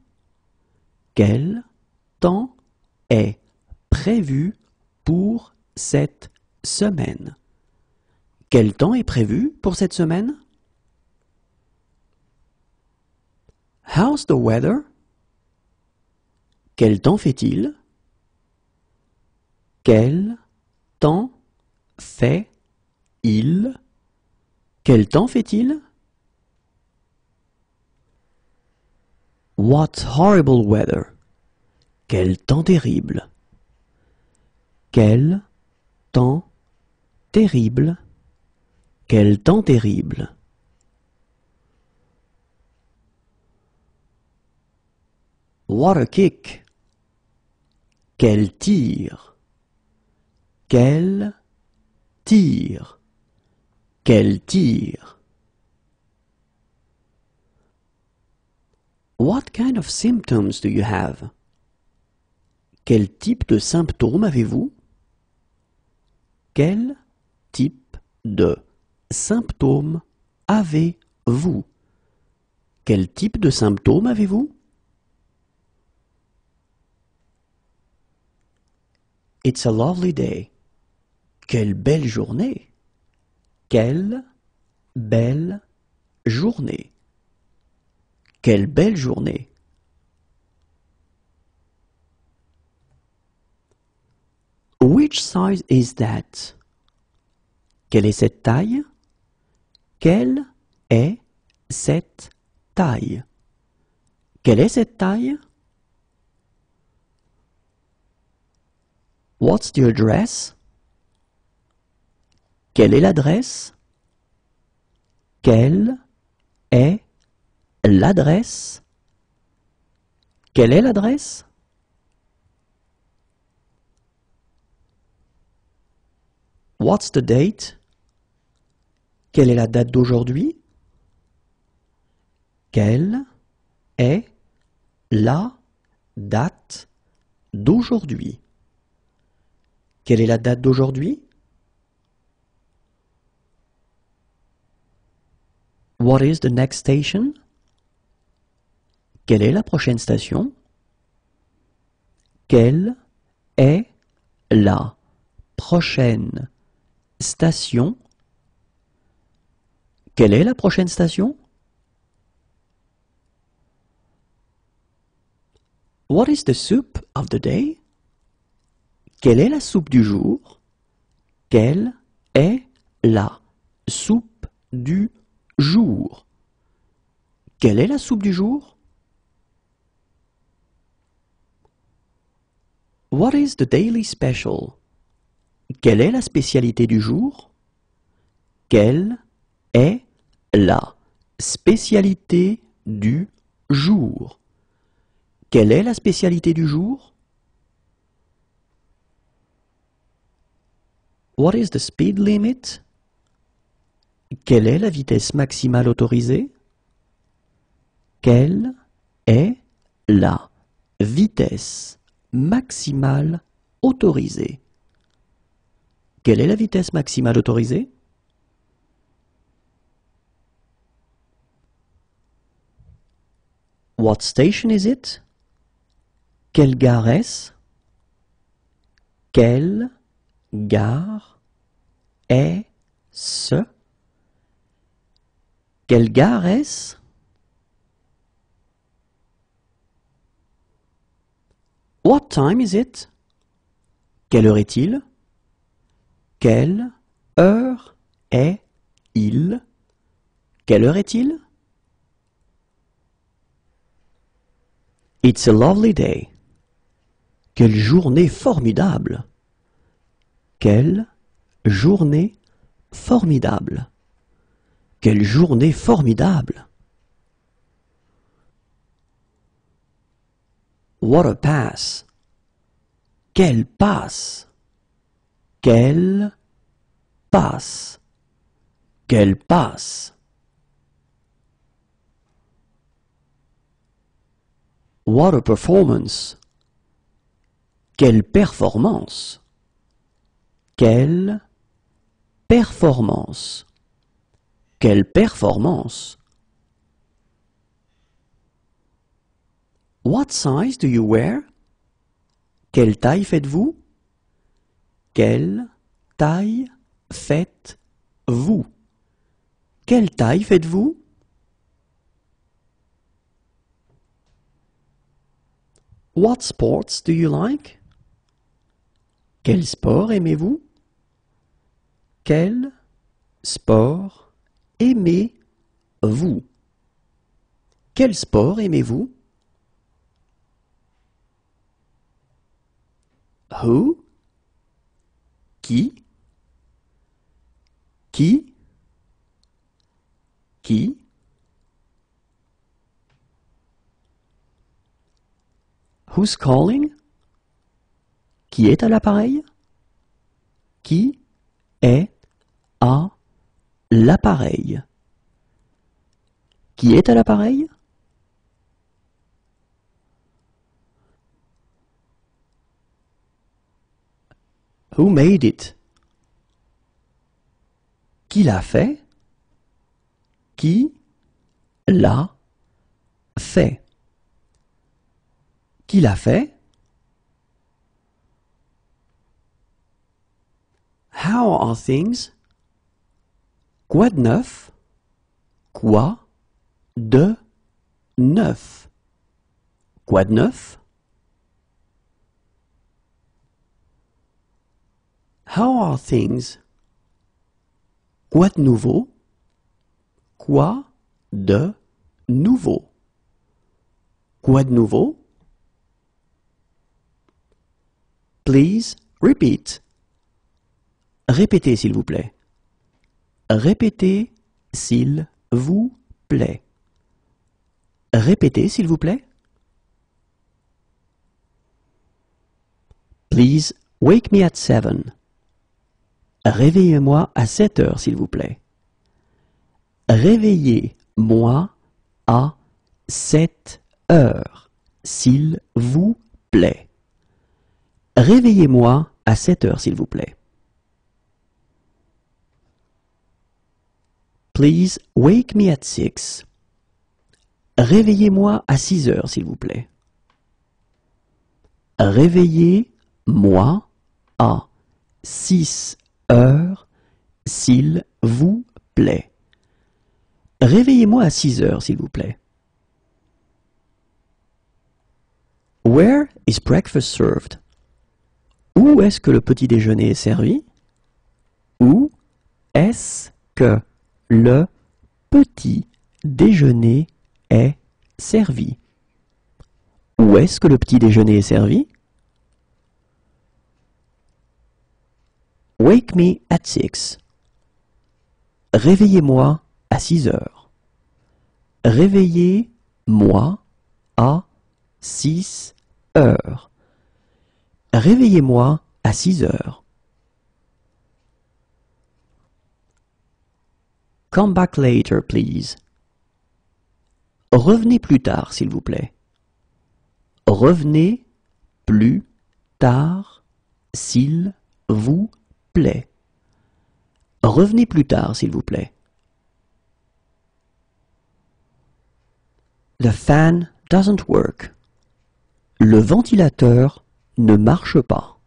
Quel temps est prévu pour cette semaine? Quel temps est prévu pour cette semaine? How's the weather? Quel temps fait-il? Quel temps fait-il? Quel temps fait-il? What horrible weather! Quel temps terrible! Quel temps terrible! Quel temps terrible! What a kick! Quel tir! Quel tir! Quel tir! What kind of symptoms do you have? Quel type de symptômes avez-vous? Quel type de symptômes avez-vous? Quel type de symptômes avez-vous? It's a lovely day. Quelle belle journée! Quelle belle journée! Quelle belle journée! Which size is that? Quelle est cette taille? Quelle est cette taille? Quelle est cette taille? What's the address? Quelle est l'adresse? Quelle est l'adresse? Quelle est l'adresse? What's the date? Quelle est la date d'aujourd'hui? Quelle est la date d'aujourd'hui? Quelle est la date d'aujourd'hui? What is the next station? Quelle est la prochaine station? Quelle est la prochaine station? Quelle est la prochaine station? What is the soup of the day? Quelle est la soupe du jour? Quelle est la soupe du jour? Quelle est la soupe du jour? What is the daily special? Quelle est la spécialité du jour? Quelle est la spécialité du jour? Quelle est la spécialité du jour? What is the speed limit? Quelle est la vitesse maximale autorisée? Quelle est la vitesse maximale autorisée? Quelle est la vitesse maximale autorisée? What station is it? Quelle gare est-ce? Quelle gare est-ce? Quelle gare est-ce? What time is it? Quelle heure est-il? Quelle heure est-il? Quelle heure est-il? It's a lovely day. Quelle journée formidable! Quelle journée formidable! Quelle journée formidable! What a pass! Quelle passe! Quelle passe! Quelle passe! What a performance! Quelle performance! Quelle performance! Quelle performance! What size do you wear? Quelle taille faites-vous? Quelle taille faites-vous? Quelle taille faites-vous? What sports do you like? Quel sport aimez-vous? Quel sport aimez-vous? Quel sport aimez-vous? Who? Qui? Qui? Qui? Who's calling? Qui est à l'appareil? Qui est à l'appareil? Qui est à l'appareil? Who made it? Qui l'a fait? Qui l'a fait? Qui l'a fait? How are things? Quoi de neuf? Quoi de neuf? Quoi de neuf? How are things? Quoi de nouveau? Quoi de nouveau? Quoi de nouveau? Please repeat. Répétez s'il vous plaît. Répétez s'il vous plaît. Répétez s'il vous plaît. Please wake me at 7. Réveillez-moi à 7 heures s'il vous plaît. Réveillez-moi à 7 heures s'il vous plaît. Réveillez-moi à 7 heures s'il vous plaît. Please wake me at 6. Réveillez-moi à 6 heures s'il vous plaît. Réveillez-moi à 6 heures s'il vous plaît. Réveillez-moi à 6 heures s'il vous plaît. Where is breakfast served? Où Où est-ce que le petit déjeuner est servi? Où est-ce que le petit déjeuner est servi? Où est-ce que le petit déjeuner est servi? Wake me at 6. Réveillez-moi à 6 heures. Réveillez-moi à 6 heures. Réveillez-moi à 6 heures. Come back later, please. Revenez plus tard, s'il vous plaît. Revenez plus tard, s'il vous plaît. Revenez plus tard, s'il vous plaît. The fan doesn't work. Le ventilateur ne marche pas.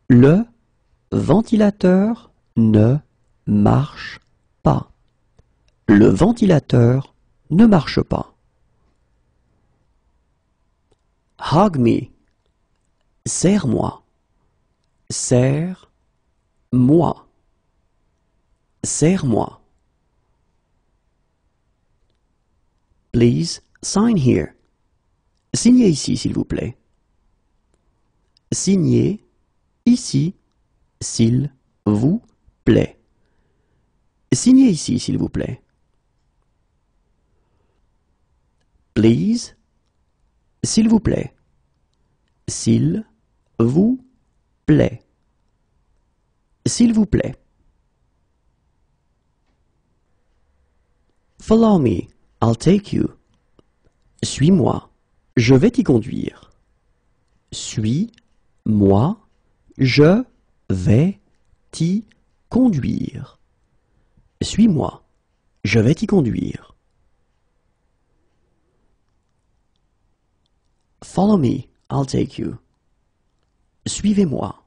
Le ventilateur ne marche pas. Le ventilateur ne marche pas. Hug me. Serre-moi. Serre-moi. Serre-moi. Please sign here. Signez ici, s'il vous plaît. Signez ici, s'il vous plaît. Signez ici, s'il vous plaît. Please, s'il vous plaît. S'il vous plaît. S'il vous plaît. Follow me, I'll take you. Suis-moi, je vais t'y conduire. Suis-moi, je vais t'y conduire. Suis-moi, je vais t'y conduire. Follow me, I'll take you. Suivez-moi,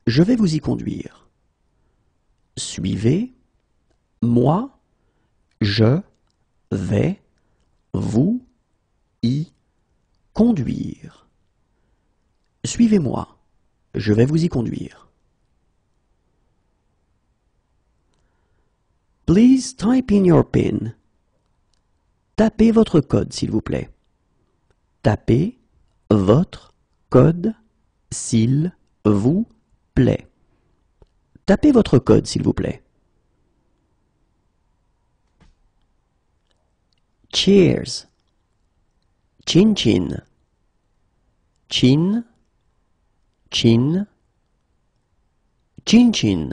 je vais vous y conduire. Suivez-moi, je vais vous y conduire. Suivez-moi, je vais vous y conduire. Please type in your PIN. Tapez votre code, s'il vous plaît. Tapez votre code, s'il vous plaît. Tapez votre code, s'il vous plaît. Cheers. Chin chin. Chin. Chin. Chin chin.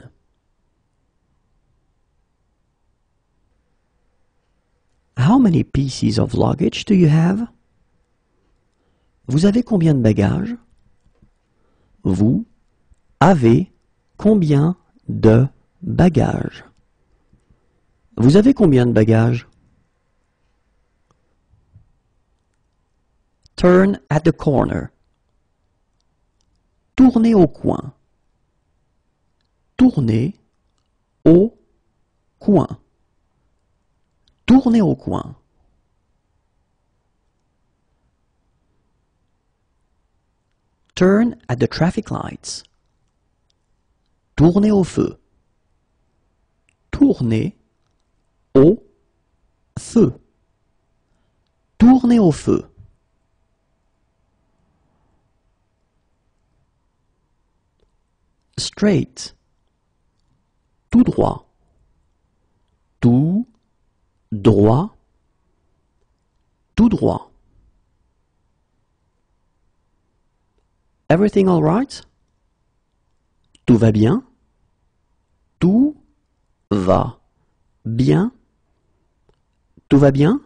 How many pieces of luggage do you have? Vous avez combien de bagages? Vous avez combien de bagages? Vous avez combien de bagages? Turn at the corner. Tournez au coin. Tournez au coin. Tournez au coin. Turn at the traffic lights. Tournez au feu. Tournez au feu. Tournez au feu. Straight. Tout droit. Tout droit. Tout droit. Everything all right? Tout va bien? Tout va bien? Tout va bien?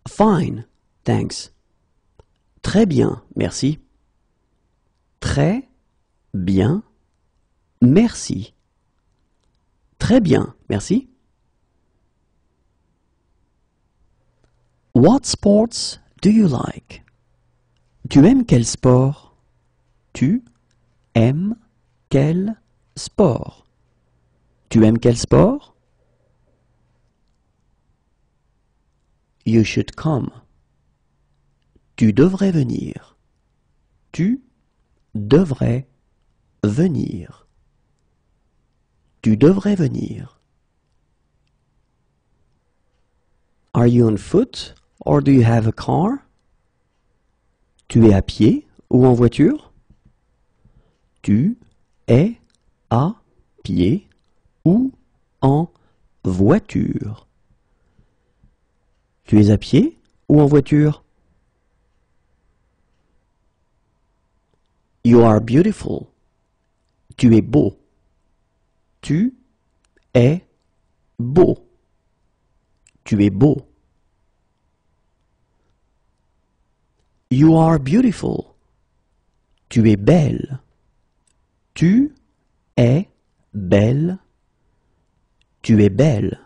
Fine, thanks. Très bien, merci. Très bien, merci. Très bien, merci. What sports do you like? Tu aimes quel sport? Tu aimes quel sport? Tu aimes quel sport? You should come. Tu devrais venir. Tu devrais venir. Tu devrais venir. Are you on foot or do you have a car? Tu es à pied ou en voiture? Tu es à pied ou en voiture? Tu es à pied ou en voiture? You are beautiful. Tu es beau. Tu es beau. Tu es beau. You are beautiful. Tu es belle. Tu es belle. Tu es belle.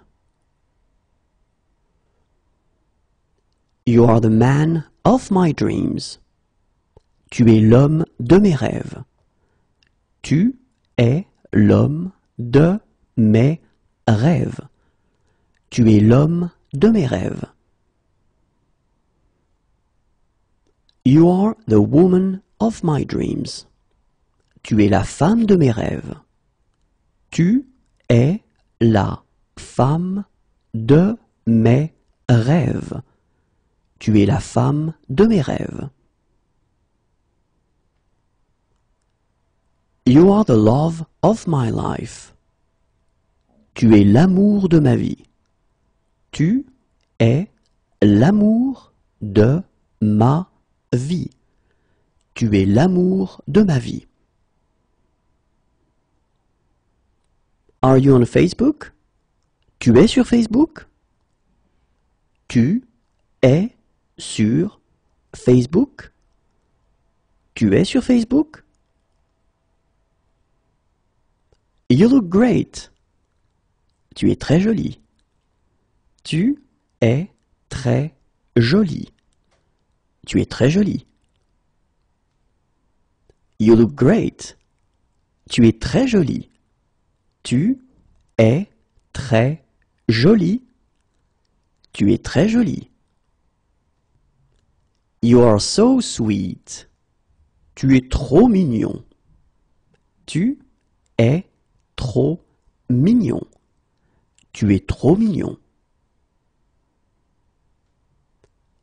You are the man of my dreams. Tu es l'homme de mes rêves. Tu es l'homme de mes rêves. Tu es l'homme de mes rêves. You are the woman of my dreams. Tu es la femme de mes rêves. Tu es la femme de mes rêves. Tu es la femme de mes rêves. You are the love of my life. Tu es l'amour de ma vie. Tu es l'amour de ma vie. Tu es l'amour de ma vie. Are you on Facebook? Tu es sur Facebook? Tu es sur Facebook? Tu es sur Facebook? You look great. Tu es très jolie. Tu es très jolie. Tu es très jolie. You look great. Tu es très jolie. Tu es très jolie. Tu es très jolie. You are so sweet. Tu es trop mignon. Tu es trop mignon. Tu es trop mignon.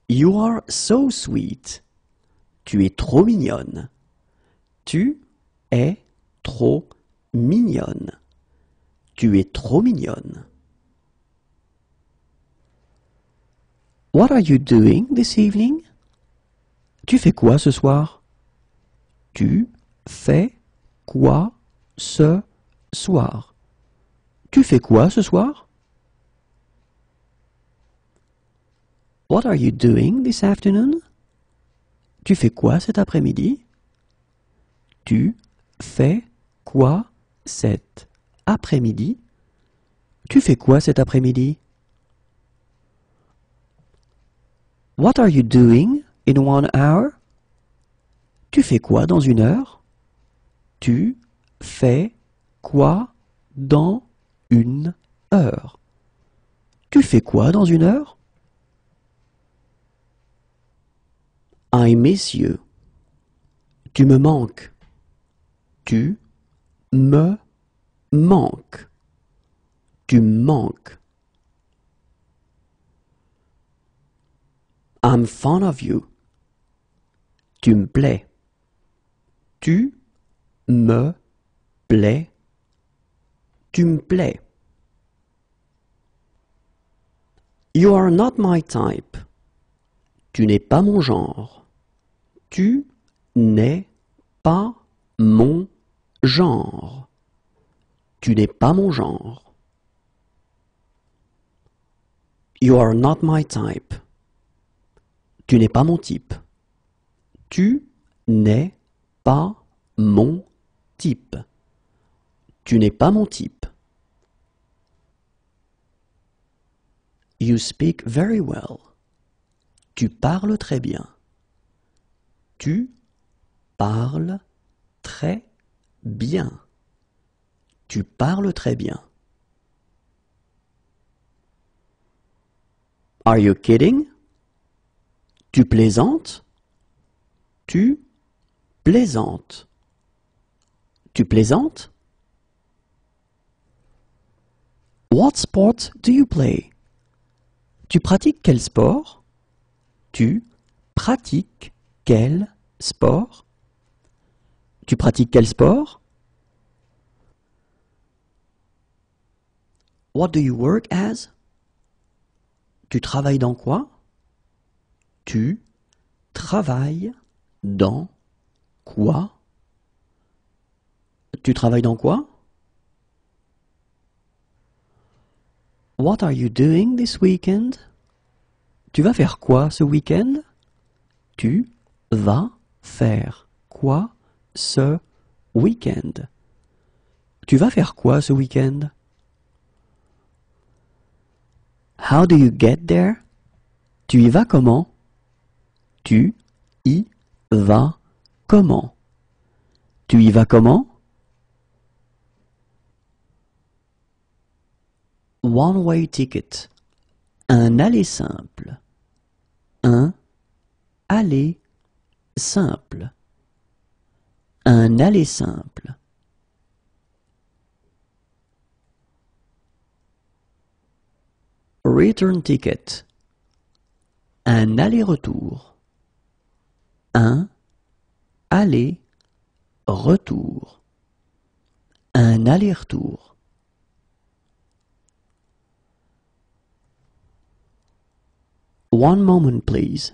You are so sweet. Tu es trop mignonne. Tu es trop mignonne. Tu es trop mignonne. What are you doing this evening? Tu fais quoi ce soir? Tu fais quoi ce soir? Tu fais quoi ce soir? What are you doing this afternoon? Tu fais quoi cet après-midi? Tu fais quoi cet après-midi? Tu fais quoi cet après-midi? What are you doing in 1 hour? Tu fais quoi dans 1 heure? Tu fais quoi dans 1 heure? Tu fais quoi dans 1 heure? I miss you. Tu me manques. Tu me manques. Tu me manques. I'm fond of you. Tu me plais. Tu me plais. Tu me plais. You are not my type. Tu n'es pas mon genre. Tu n'es pas mon genre. Tu n'es pas mon genre. You are not my type. Tu n'es pas mon type. Tu n'es pas mon type. Tu n'es pas mon type. You speak very well. Tu parles très bien. Tu parles très bien. Tu parles très bien. Are you kidding? Tu plaisantes? Tu plaisantes. Tu plaisantes? What sport do you play? Tu pratiques quel sport? Tu pratiques quel sport? Tu pratiques quel sport? What do you work as? Tu travailles dans quoi? Tu travailles dans quoi? Tu travailles dans quoi? What are you doing this weekend? Tu vas faire quoi ce week-end? Tu vas faire quoi ce week-end? Tu vas faire quoi ce week-end? How do you get there? Tu y vas comment? Tu y vas comment? Tu y vas comment? One-way ticket. Un aller simple. Un aller simple. Un aller simple. Return ticket. Un aller-retour. Un aller-retour. Un aller-retour. One moment, please.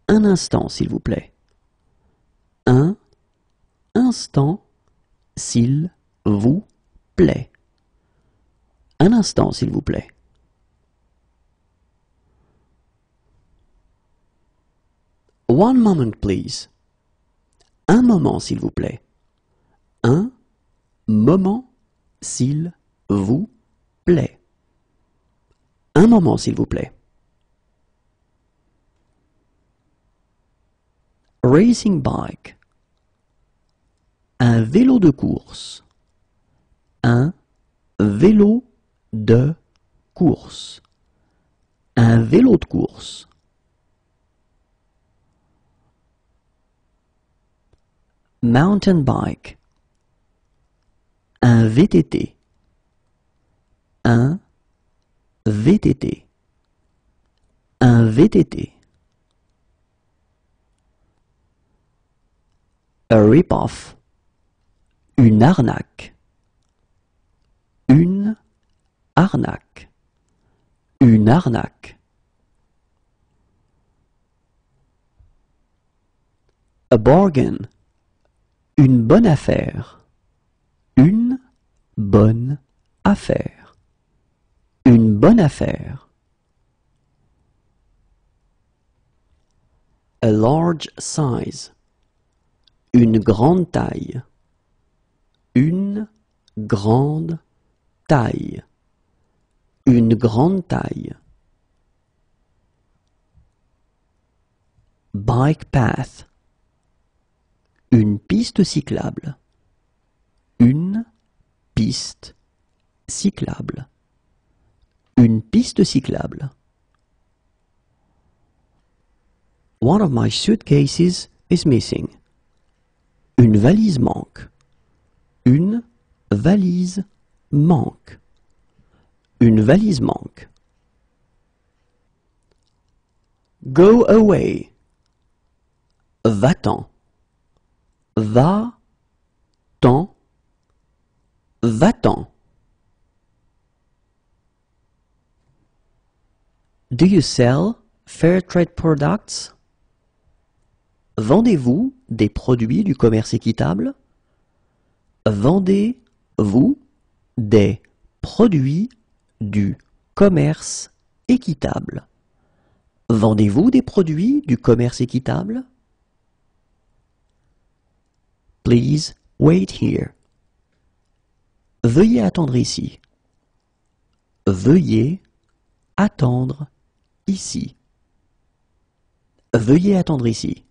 Un instant, s'il vous plaît. Un instant, s'il vous plaît. Un instant, s'il vous plaît. One moment, please. Un moment, s'il vous plaît. Un moment, s'il vous plaît. Un moment, s'il vous plaît. Racing bike. Un vélo de course. Un vélo de course. Un vélo de course. Mountain bike. Un VTT. Un VTT. Un VTT. A rip-off. Une arnaque. Une arnaque. Une arnaque. A bargain. Une bonne affaire. Une bonne affaire. Une bonne affaire. A large size. Une grande taille. Une grande taille. Une grande taille. Bike path. Une piste cyclable. Une piste cyclable. Une piste cyclable. One of my suitcases is missing. Une valise manque. Une valise manque. Une valise manque. Go away. Va-t'en. Va-t'en. Va-t'en. Do you sell fair trade products? Vendez-vous des produits du commerce équitable? Vendez-vous des produits du commerce équitable? Vendez-vous des produits du commerce équitable? Please wait here. Veuillez attendre ici. Veuillez attendre ici. Veuillez attendre ici.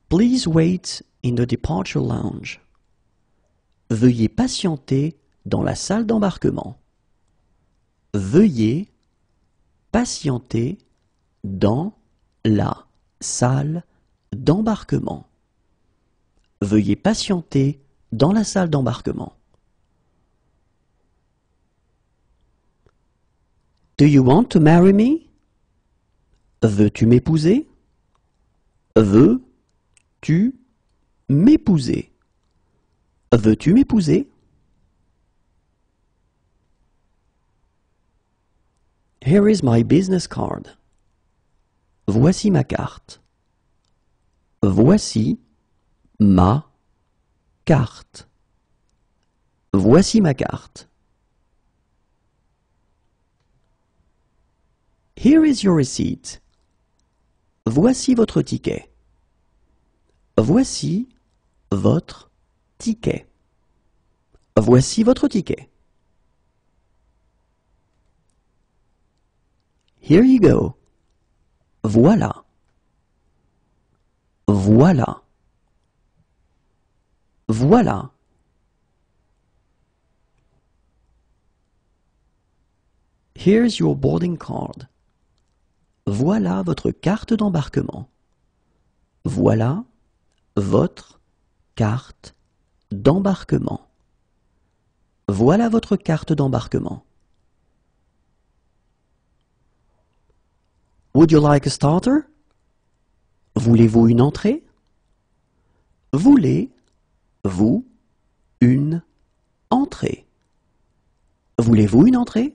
Please wait in the departure lounge. Veuillez patienter dans la salle d'embarquement. Veuillez patienter dans la salle d'embarquement. Veuillez patienter dans la salle d'embarquement. Do you want to marry me? Veux-tu m'épouser? Veux-tu m'épouser? Veux-tu m'épouser? Here is my business card. Voici ma carte. Voici ma carte. Voici ma carte. Here is your receipt. Voici votre ticket. Voici votre ticket. Voici votre ticket. Here you go. Voilà. Voilà. Voilà. Here's your boarding card. Voilà votre carte d'embarquement. Voilà votre carte d'embarquement. Voilà votre carte d'embarquement. Would you like a starter? Voulez-vous une entrée? Voulez-vous une entrée? Voulez-vous une entrée?